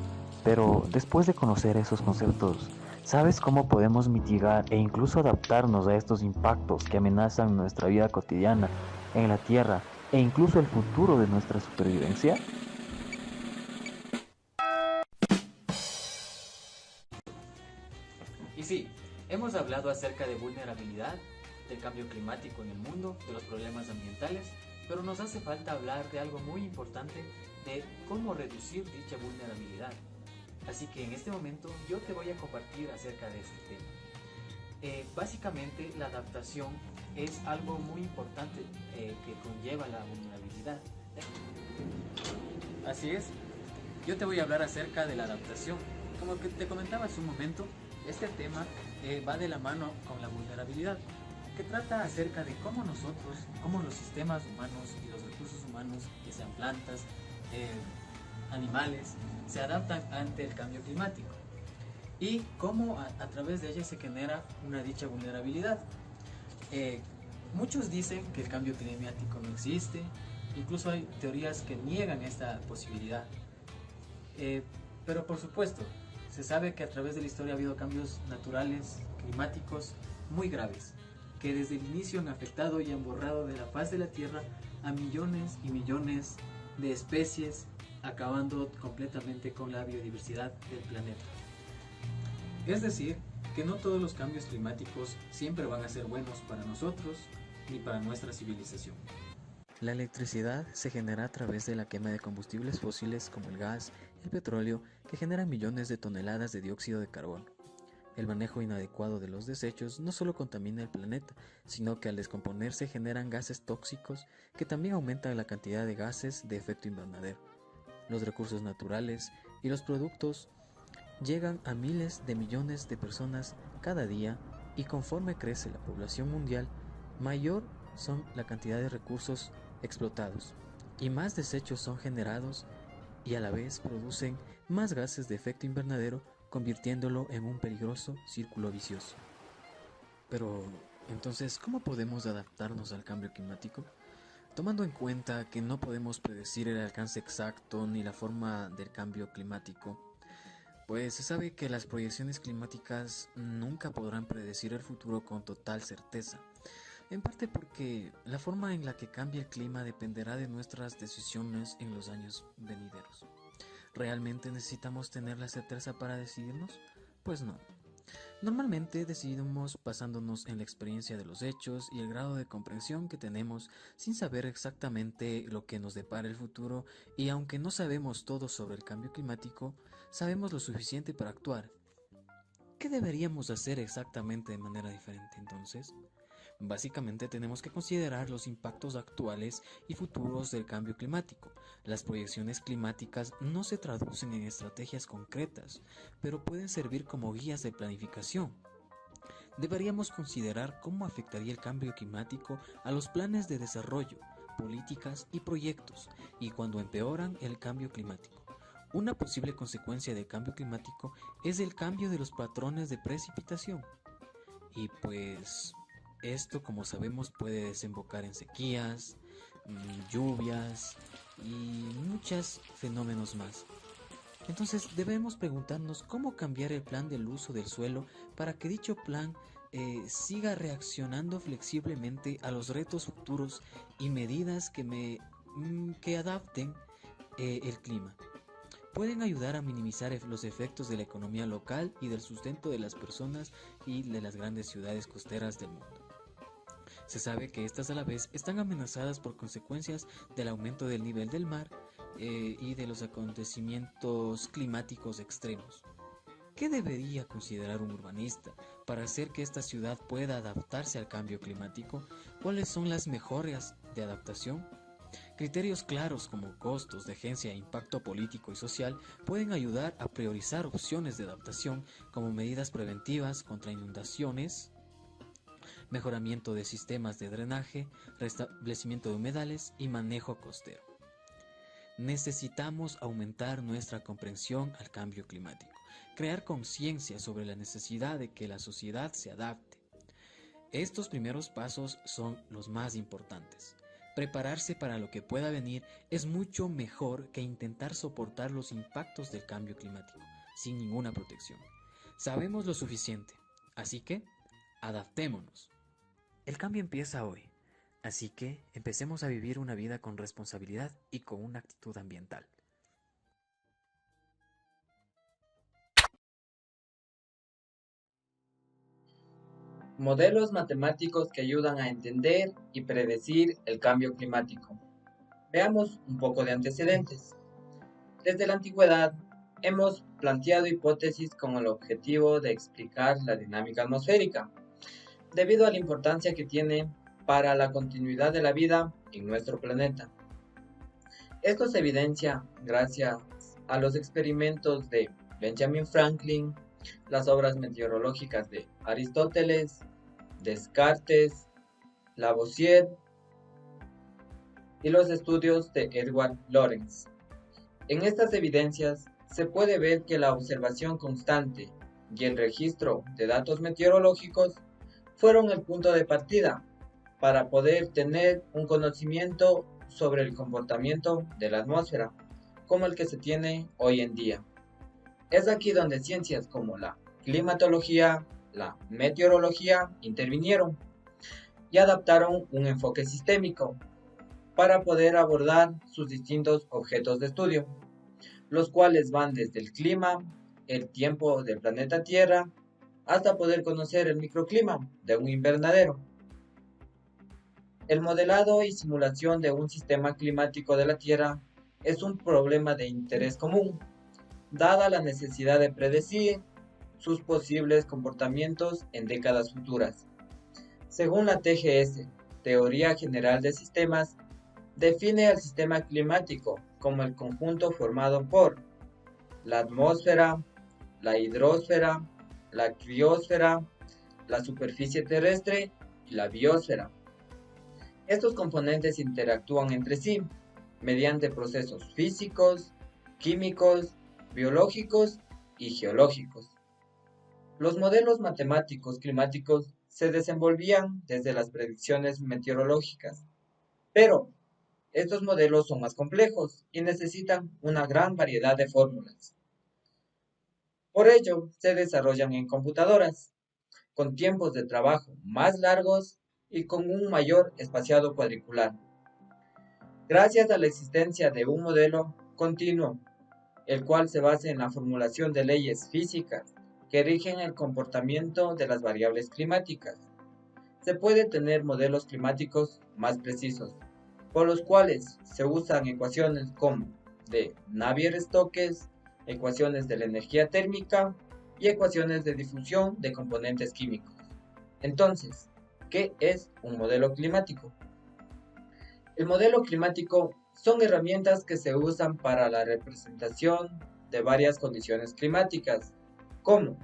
Pero después de conocer esos conceptos, ¿sabes cómo podemos mitigar e incluso adaptarnos a estos impactos que amenazan nuestra vida cotidiana en la Tierra e incluso el futuro de nuestra supervivencia? Y sí, hemos hablado acerca de vulnerabilidad, del cambio climático en el mundo, de los problemas ambientales, pero nos hace falta hablar de algo muy importante, de cómo reducir dicha vulnerabilidad. Así que en este momento yo te voy a compartir acerca de este tema. Básicamente la adaptación es algo muy importante que conlleva la vulnerabilidad. Así es, yo te voy a hablar acerca de la adaptación. Como que te comentaba hace un momento, este tema va de la mano con la vulnerabilidad, que trata acerca de cómo nosotros, cómo los sistemas humanos y los recursos humanos, que sean plantas, animales, se adaptan ante el cambio climático y cómo a través de ella se genera una dicha vulnerabilidad. Muchos dicen que el cambio climático no existe, incluso hay teorías que niegan esta posibilidad, pero por supuesto se sabe que a través de la historia ha habido cambios naturales, climáticos muy graves, que desde el inicio han afectado y han borrado de la faz de la Tierra a millones y millones de especies, acabando completamente con la biodiversidad del planeta. Es decir, que no todos los cambios climáticos siempre van a ser buenos para nosotros ni para nuestra civilización. La electricidad se genera a través de la quema de combustibles fósiles como el gas, el petróleo, que generan millones de toneladas de dióxido de carbono. El manejo inadecuado de los desechos no solo contamina el planeta, sino que al descomponerse generan gases tóxicos que también aumentan la cantidad de gases de efecto invernadero. Los recursos naturales y los productos llegan a miles de millones de personas cada día y conforme crece la población mundial, mayor son la cantidad de recursos explotados y más desechos son generados y a la vez producen más gases de efecto invernadero, convirtiéndolo en un peligroso círculo vicioso. Pero, Entonces, ¿cómo podemos adaptarnos al cambio climático? Tomando en cuenta que no podemos predecir el alcance exacto ni la forma del cambio climático, pues se sabe que las proyecciones climáticas nunca podrán predecir el futuro con total certeza, en parte porque la forma en la que cambie el clima dependerá de nuestras decisiones en los años venideros. ¿Realmente necesitamos tener la certeza para decidirnos? Pues no. Normalmente decidimos basándonos en la experiencia de los hechos y el grado de comprensión que tenemos sin saber exactamente lo que nos depara el futuro, y aunque no sabemos todo sobre el cambio climático, sabemos lo suficiente para actuar. ¿Qué deberíamos hacer exactamente de manera diferente entonces? Básicamente tenemos que considerar los impactos actuales y futuros del cambio climático. Las proyecciones climáticas no se traducen en estrategias concretas, pero pueden servir como guías de planificación. Deberíamos considerar cómo afectaría el cambio climático a los planes de desarrollo, políticas y proyectos, y cuando empeoran el cambio climático. Una posible consecuencia del cambio climático es el cambio de los patrones de precipitación. Y pues esto, como sabemos, puede desembocar en sequías, lluvias y muchos fenómenos más. Entonces debemos preguntarnos cómo cambiar el plan del uso del suelo para que dicho plan siga reaccionando flexiblemente a los retos futuros y medidas que adapten el clima. Pueden ayudar a minimizar los efectos de la economía local y del sustento de las personas y de las grandes ciudades costeras del mundo. Se sabe que estas a la vez están amenazadas por consecuencias del aumento del nivel del mar y de los acontecimientos climáticos extremos. ¿Qué debería considerar un urbanista para hacer que esta ciudad pueda adaptarse al cambio climático? ¿Cuáles son las mejoras de adaptación? Criterios claros como costos, urgencia e impacto político y social pueden ayudar a priorizar opciones de adaptación como medidas preventivas contra inundaciones, mejoramiento de sistemas de drenaje, restablecimiento de humedales y manejo costero. Necesitamos aumentar nuestra comprensión al cambio climático, crear conciencia sobre la necesidad de que la sociedad se adapte. Estos primeros pasos son los más importantes. Prepararse para lo que pueda venir es mucho mejor que intentar soportar los impactos del cambio climático sin ninguna protección. Sabemos lo suficiente, así que adaptémonos. El cambio empieza hoy, así que empecemos a vivir una vida con responsabilidad y con una actitud ambiental. Modelos matemáticos que ayudan a entender y predecir el cambio climático. Veamos un poco de antecedentes. Desde la antigüedad, hemos planteado hipótesis con el objetivo de explicar la dinámica atmosférica, debido a la importancia que tiene para la continuidad de la vida en nuestro planeta. Esto se evidencia gracias a los experimentos de Benjamin Franklin, las obras meteorológicas de Aristóteles, Descartes, Lavoisier y los estudios de Edward Lorenz. En estas evidencias se puede ver que la observación constante y el registro de datos meteorológicos fueron el punto de partida para poder tener un conocimiento sobre el comportamiento de la atmósfera, como el que se tiene hoy en día. Es aquí donde ciencias como la climatología, la meteorología intervinieron y adaptaron un enfoque sistémico para poder abordar sus distintos objetos de estudio, los cuales van desde el clima, el tiempo del planeta Tierra, hasta poder conocer el microclima de un invernadero. El modelado y simulación de un sistema climático de la Tierra es un problema de interés común, dada la necesidad de predecir sus posibles comportamientos en décadas futuras. Según la TGS, Teoría General de Sistemas, define al sistema climático como el conjunto formado por la atmósfera, la hidrosfera, la criosfera, la superficie terrestre y la biosfera. Estos componentes interactúan entre sí mediante procesos físicos, químicos, biológicos y geológicos. Los modelos matemáticos climáticos se desenvolvían desde las predicciones meteorológicas, pero estos modelos son más complejos y necesitan una gran variedad de fórmulas. Por ello, se desarrollan en computadoras, con tiempos de trabajo más largos y con un mayor espaciado cuadricular. Gracias a la existencia de un modelo continuo, el cual se basa en la formulación de leyes físicas que rigen el comportamiento de las variables climáticas, se puede tener modelos climáticos más precisos, por los cuales se usan ecuaciones como de Navier-Stokes, ecuaciones de la energía térmica y ecuaciones de difusión de componentes químicos. Entonces, ¿qué es un modelo climático? El modelo climático son herramientas que se usan para la representación de varias condiciones climáticas, como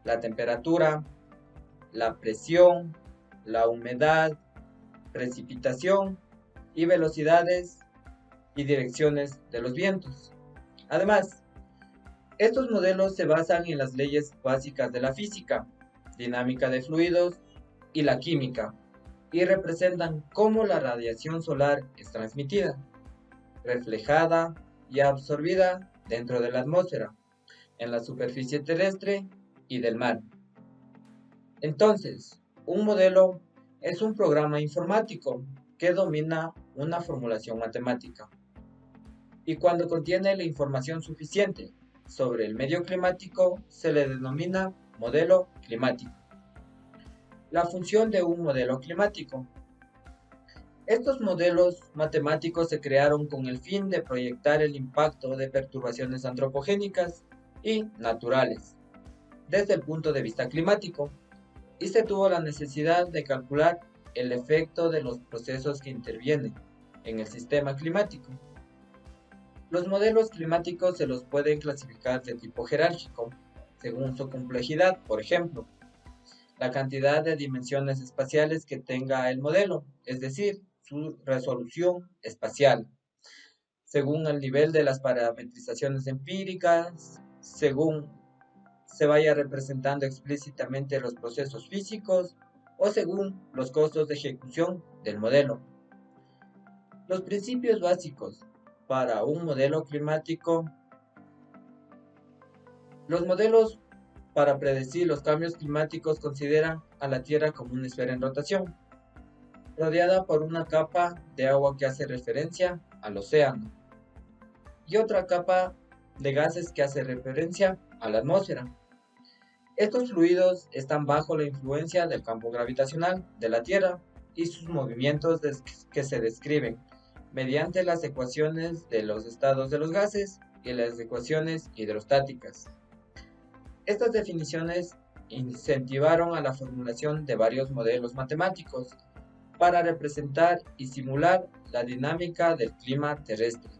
la temperatura, la presión, la humedad, precipitación y velocidades y direcciones de los vientos. Además, estos modelos se basan en las leyes básicas de la física, dinámica de fluidos y la química, y representan cómo la radiación solar es transmitida, reflejada y absorbida dentro de la atmósfera, en la superficie terrestre y del mar. Entonces, un modelo es un programa informático que domina una formulación matemática. Y cuando contiene la información suficiente sobre el medio climático, se le denomina modelo climático. La función de un modelo climático. Estos modelos matemáticos se crearon con el fin de proyectar el impacto de perturbaciones antropogénicas y naturales desde el punto de vista climático, y se tuvo la necesidad de calcular el efecto de los procesos que intervienen en el sistema climático. Los modelos climáticos se los pueden clasificar de tipo jerárquico, según su complejidad, por ejemplo, la cantidad de dimensiones espaciales que tenga el modelo, es decir, su resolución espacial, según el nivel de las parametrizaciones empíricas, según se vaya representando explícitamente los procesos físicos o según los costos de ejecución del modelo. Los principios básicos para un modelo climático. Los modelos para predecir los cambios climáticos consideran a la Tierra como una esfera en rotación, rodeada por una capa de agua que hace referencia al océano y otra capa de gases que hace referencia a la atmósfera. Estos fluidos están bajo la influencia del campo gravitacional de la Tierra y sus movimientos que se describen mediante las ecuaciones de los estados de los gases y las ecuaciones hidrostáticas. Estas definiciones incentivaron a la formulación de varios modelos matemáticos para representar y simular la dinámica del clima terrestre,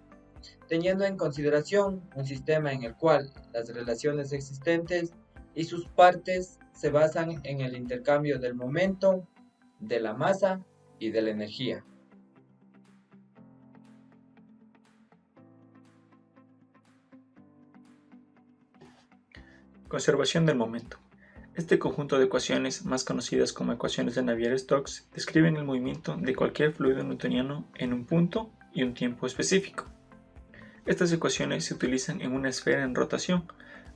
teniendo en consideración un sistema en el cual las relaciones existentes y sus partes se basan en el intercambio del momento, de la masa y de la energía. Conservación del momento. Este conjunto de ecuaciones, más conocidas como ecuaciones de Navier-Stokes, describen el movimiento de cualquier fluido newtoniano en un punto y un tiempo específico. Estas ecuaciones se utilizan en una esfera en rotación,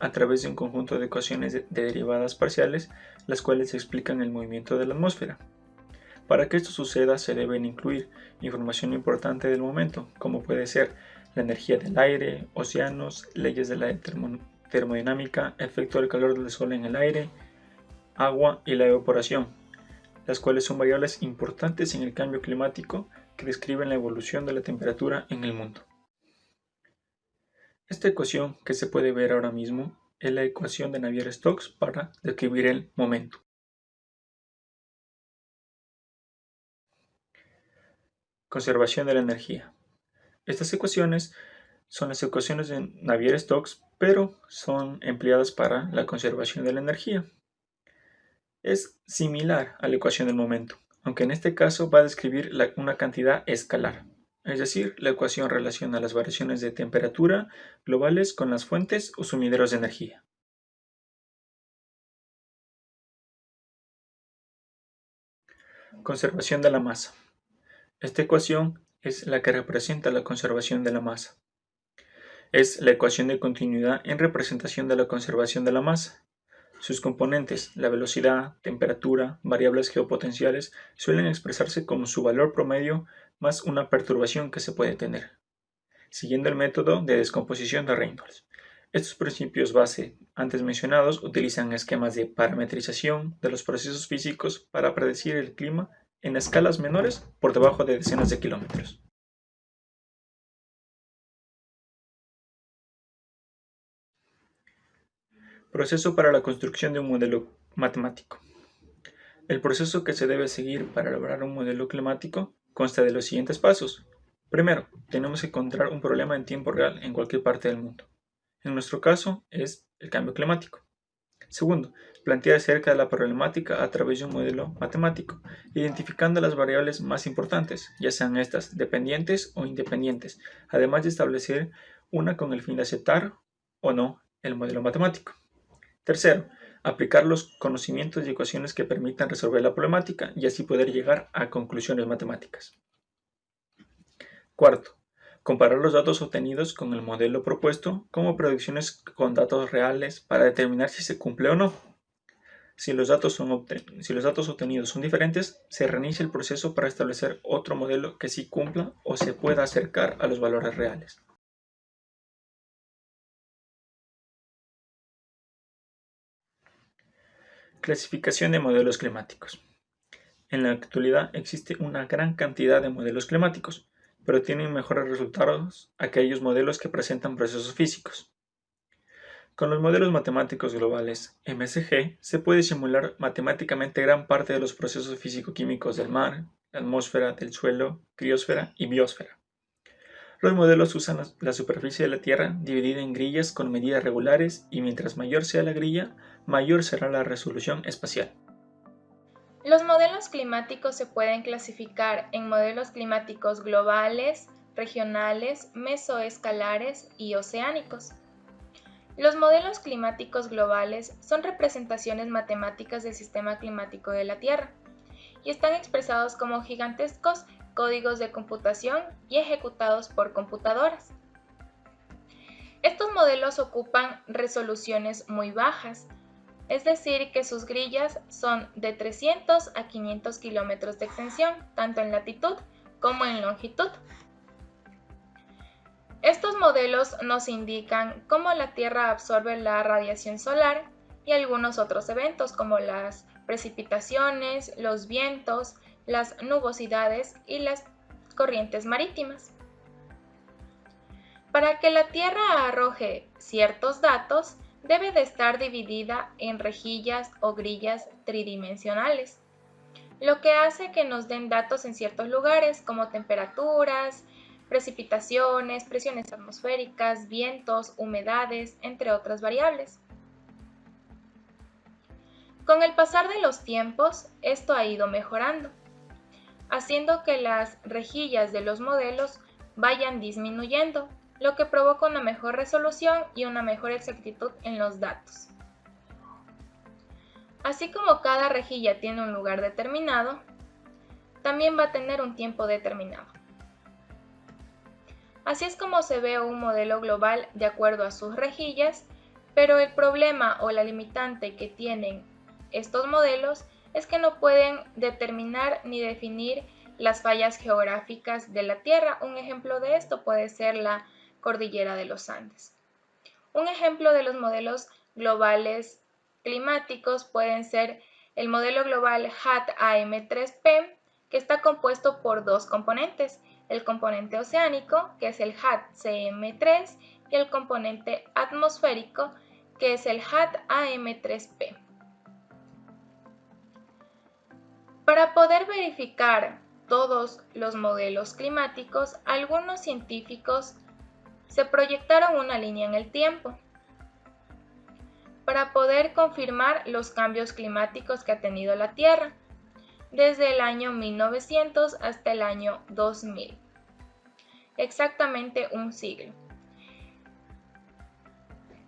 a través de un conjunto de ecuaciones de derivadas parciales, las cuales explican el movimiento de la atmósfera. Para que esto suceda se deben incluir información importante del momento, como puede ser la energía del aire, océanos, leyes de la termodinámica, efecto del calor del sol en el aire, agua y la evaporación, las cuales son variables importantes en el cambio climático que describen la evolución de la temperatura en el mundo. Esta ecuación que se puede ver ahora mismo es la ecuación de Navier-Stokes para describir el momento. Conservación de la energía. Estas ecuaciones son las ecuaciones de Navier-Stokes, pero son empleadas para la conservación de la energía. Es similar a la ecuación del momento, aunque en este caso va a describir una cantidad escalar. Es decir, la ecuación relaciona las variaciones de temperatura globales con las fuentes o sumideros de energía. Conservación de la masa. Esta ecuación es la que representa la conservación de la masa. Es la ecuación de continuidad en representación de la conservación de la masa. Sus componentes, la velocidad, temperatura, variables geopotenciales, suelen expresarse como su valor promedio más una perturbación que se puede tener, siguiendo el método de descomposición de Reynolds. Estos principios base antes mencionados utilizan esquemas de parametrización de los procesos físicos para predecir el clima en escalas menores por debajo de decenas de kilómetros. Proceso para la construcción de un modelo matemático. El proceso que se debe seguir para elaborar un modelo climático consta de los siguientes pasos. Primero, tenemos que encontrar un problema en tiempo real en cualquier parte del mundo. En nuestro caso es el cambio climático. Segundo, plantear acerca de la problemática a través de un modelo matemático, identificando las variables más importantes, ya sean estas dependientes o independientes, además de establecer una con el fin de aceptar o no el modelo matemático. Tercero, aplicar los conocimientos y ecuaciones que permitan resolver la problemática y así poder llegar a conclusiones matemáticas. Cuarto, comparar los datos obtenidos con el modelo propuesto como predicciones con datos reales para determinar si se cumple o no. Si los datos obtenidos son diferentes, se reinicia el proceso para establecer otro modelo que sí cumpla o se pueda acercar a los valores reales. Clasificación de modelos climáticos. En la actualidad existe una gran cantidad de modelos climáticos, pero tienen mejores resultados aquellos modelos que presentan procesos físicos. Con los modelos matemáticos globales MSG se puede simular matemáticamente gran parte de los procesos físico-químicos del mar, la atmósfera, del suelo, criosfera y biosfera. Los modelos usan la superficie de la Tierra dividida en grillas con medidas regulares y mientras mayor sea la grilla, mayor será la resolución espacial. Los modelos climáticos se pueden clasificar en modelos climáticos globales, regionales, mesoescalares y oceánicos. Los modelos climáticos globales son representaciones matemáticas del sistema climático de la Tierra y están expresados como gigantescos códigos de computación y ejecutados por computadoras. Estos modelos ocupan resoluciones muy bajas, es decir, que sus grillas son de 300 a 500 kilómetros de extensión, tanto en latitud como en longitud. Estos modelos nos indican cómo la Tierra absorbe la radiación solar y algunos otros eventos como las precipitaciones, los vientos, las nubosidades y las corrientes marítimas. Para que la Tierra arroje ciertos datos, debe de estar dividida en rejillas o grillas tridimensionales, lo que hace que nos den datos en ciertos lugares como temperaturas, precipitaciones, presiones atmosféricas, vientos, humedades, entre otras variables. Con el pasar de los tiempos, esto ha ido mejorando, haciendo que las rejillas de los modelos vayan disminuyendo, lo que provoca una mejor resolución y una mejor exactitud en los datos. Así como cada rejilla tiene un lugar determinado, también va a tener un tiempo determinado. Así es como se ve un modelo global de acuerdo a sus rejillas, pero el problema o la limitante que tienen estos modelos es que no pueden determinar ni definir las fallas geográficas de la Tierra. Un ejemplo de esto puede ser la Cordillera de los Andes. Un ejemplo de los modelos globales climáticos pueden ser el modelo global HAT-AM3P, que está compuesto por dos componentes, el componente oceánico, que es el HAT-CM3, y el componente atmosférico, que es el HAT-AM3P. Para poder verificar todos los modelos climáticos, algunos científicos se proyectaron una línea en el tiempo para poder confirmar los cambios climáticos que ha tenido la Tierra desde el año 1900 hasta el año 2000, exactamente un siglo.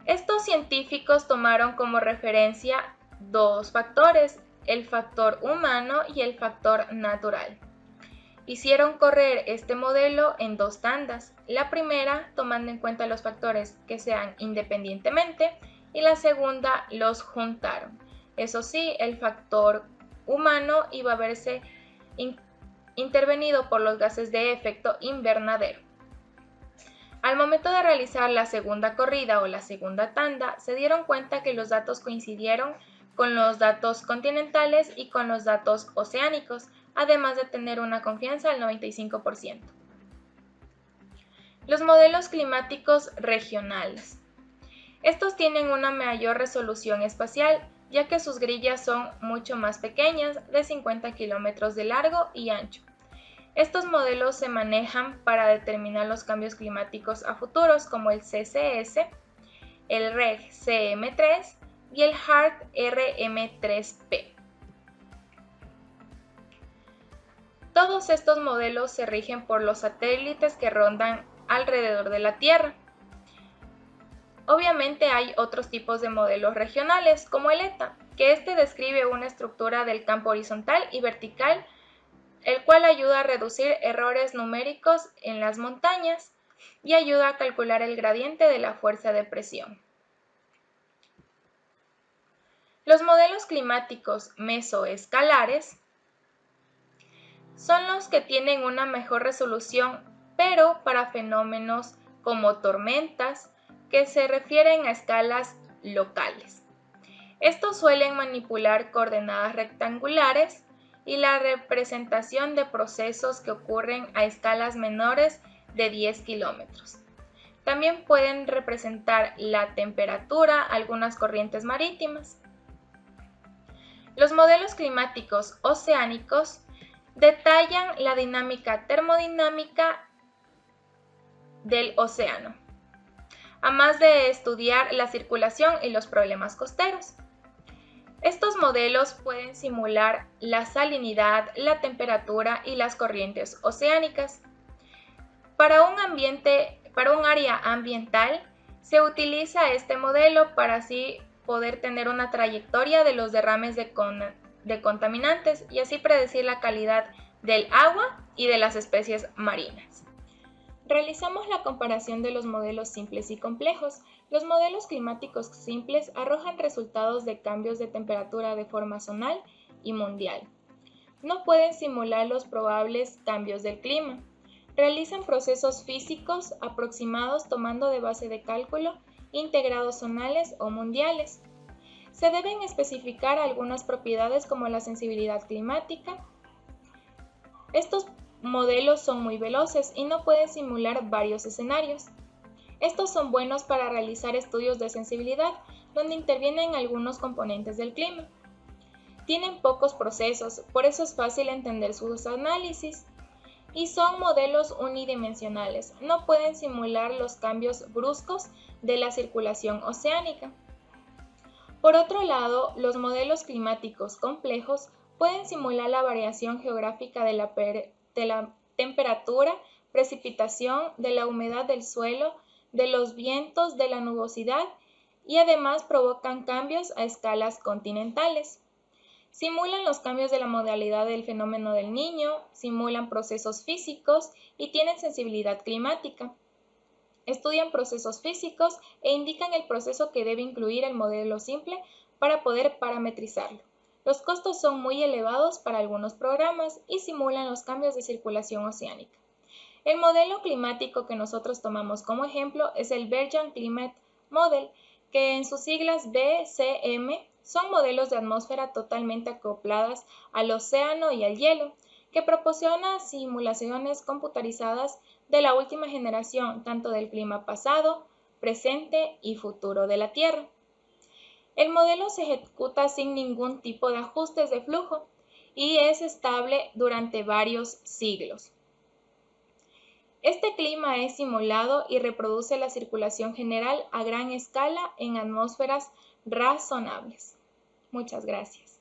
Estos científicos tomaron como referencia dos factores, el factor humano y el factor natural. Hicieron correr este modelo en 2 tandas, la primera tomando en cuenta los factores que sean independientemente y la segunda los juntaron. Eso sí, el factor humano iba a verse intervenido por los gases de efecto invernadero. Al momento de realizar la segunda corrida o la segunda tanda, se dieron cuenta que los datos coincidieron con los datos continentales y con los datos oceánicos, además de tener una confianza al 95%. Los modelos climáticos regionales. Estos tienen una mayor resolución espacial, ya que sus grillas son mucho más pequeñas, de 50 kilómetros de largo y ancho. Estos modelos se manejan para determinar los cambios climáticos a futuros, como el CCS, el REG-CM3 y el HART-RM3P. Todos estos modelos se rigen por los satélites que rondan alrededor de la Tierra. Obviamente hay otros tipos de modelos regionales, como el ETA, que describe una estructura del campo horizontal y vertical, el cual ayuda a reducir errores numéricos en las montañas y ayuda a calcular el gradiente de la fuerza de presión. Los modelos climáticos mesoescalares son los que tienen una mejor resolución, pero para fenómenos como tormentas, que se refieren a escalas locales. Estos suelen manipular coordenadas rectangulares y la representación de procesos que ocurren a escalas menores de 10 kilómetros. También pueden representar la temperatura, algunas corrientes marítimas. Los modelos climáticos oceánicos detallan la dinámica termodinámica del océano, además de estudiar la circulación y los problemas costeros. Estos modelos pueden simular la salinidad, la temperatura y las corrientes oceánicas. Para un área ambiental, se utiliza este modelo para así poder tener una trayectoria de los derrames de contaminantes y así predecir la calidad del agua y de las especies marinas. Realizamos la comparación de los modelos simples y complejos. Los modelos climáticos simples arrojan resultados de cambios de temperatura de forma zonal y mundial. No pueden simular los probables cambios del clima. Realizan procesos físicos aproximados tomando de base de cálculo integrados zonales o mundiales. Se deben especificar algunas propiedades como la sensibilidad climática. Estos modelos son muy veloces y no pueden simular varios escenarios. Estos son buenos para realizar estudios de sensibilidad, donde intervienen algunos componentes del clima. Tienen pocos procesos, por eso es fácil entender sus análisis. Y son modelos unidimensionales, no pueden simular los cambios bruscos de la circulación oceánica. Por otro lado, los modelos climáticos complejos pueden simular la variación geográfica de la temperatura, precipitación, de la humedad del suelo, de los vientos, de la nubosidad y además provocan cambios a escalas continentales. Simulan los cambios de la modalidad del fenómeno del Niño, simulan procesos físicos y tienen sensibilidad climática. Estudian procesos físicos e indican el proceso que debe incluir el modelo simple para poder parametrizarlo. Los costos son muy elevados para algunos programas y simulan los cambios de circulación oceánica. El modelo climático que nosotros tomamos como ejemplo es el Bergian Climate Model, que en sus siglas BCM son modelos de atmósfera totalmente acopladas al océano y al hielo, que proporciona simulaciones computarizadas de la última generación, tanto del clima pasado, presente y futuro de la Tierra. El modelo se ejecuta sin ningún tipo de ajustes de flujo y es estable durante varios siglos. Este clima es simulado y reproduce la circulación general a gran escala en atmósferas razonables. Muchas gracias.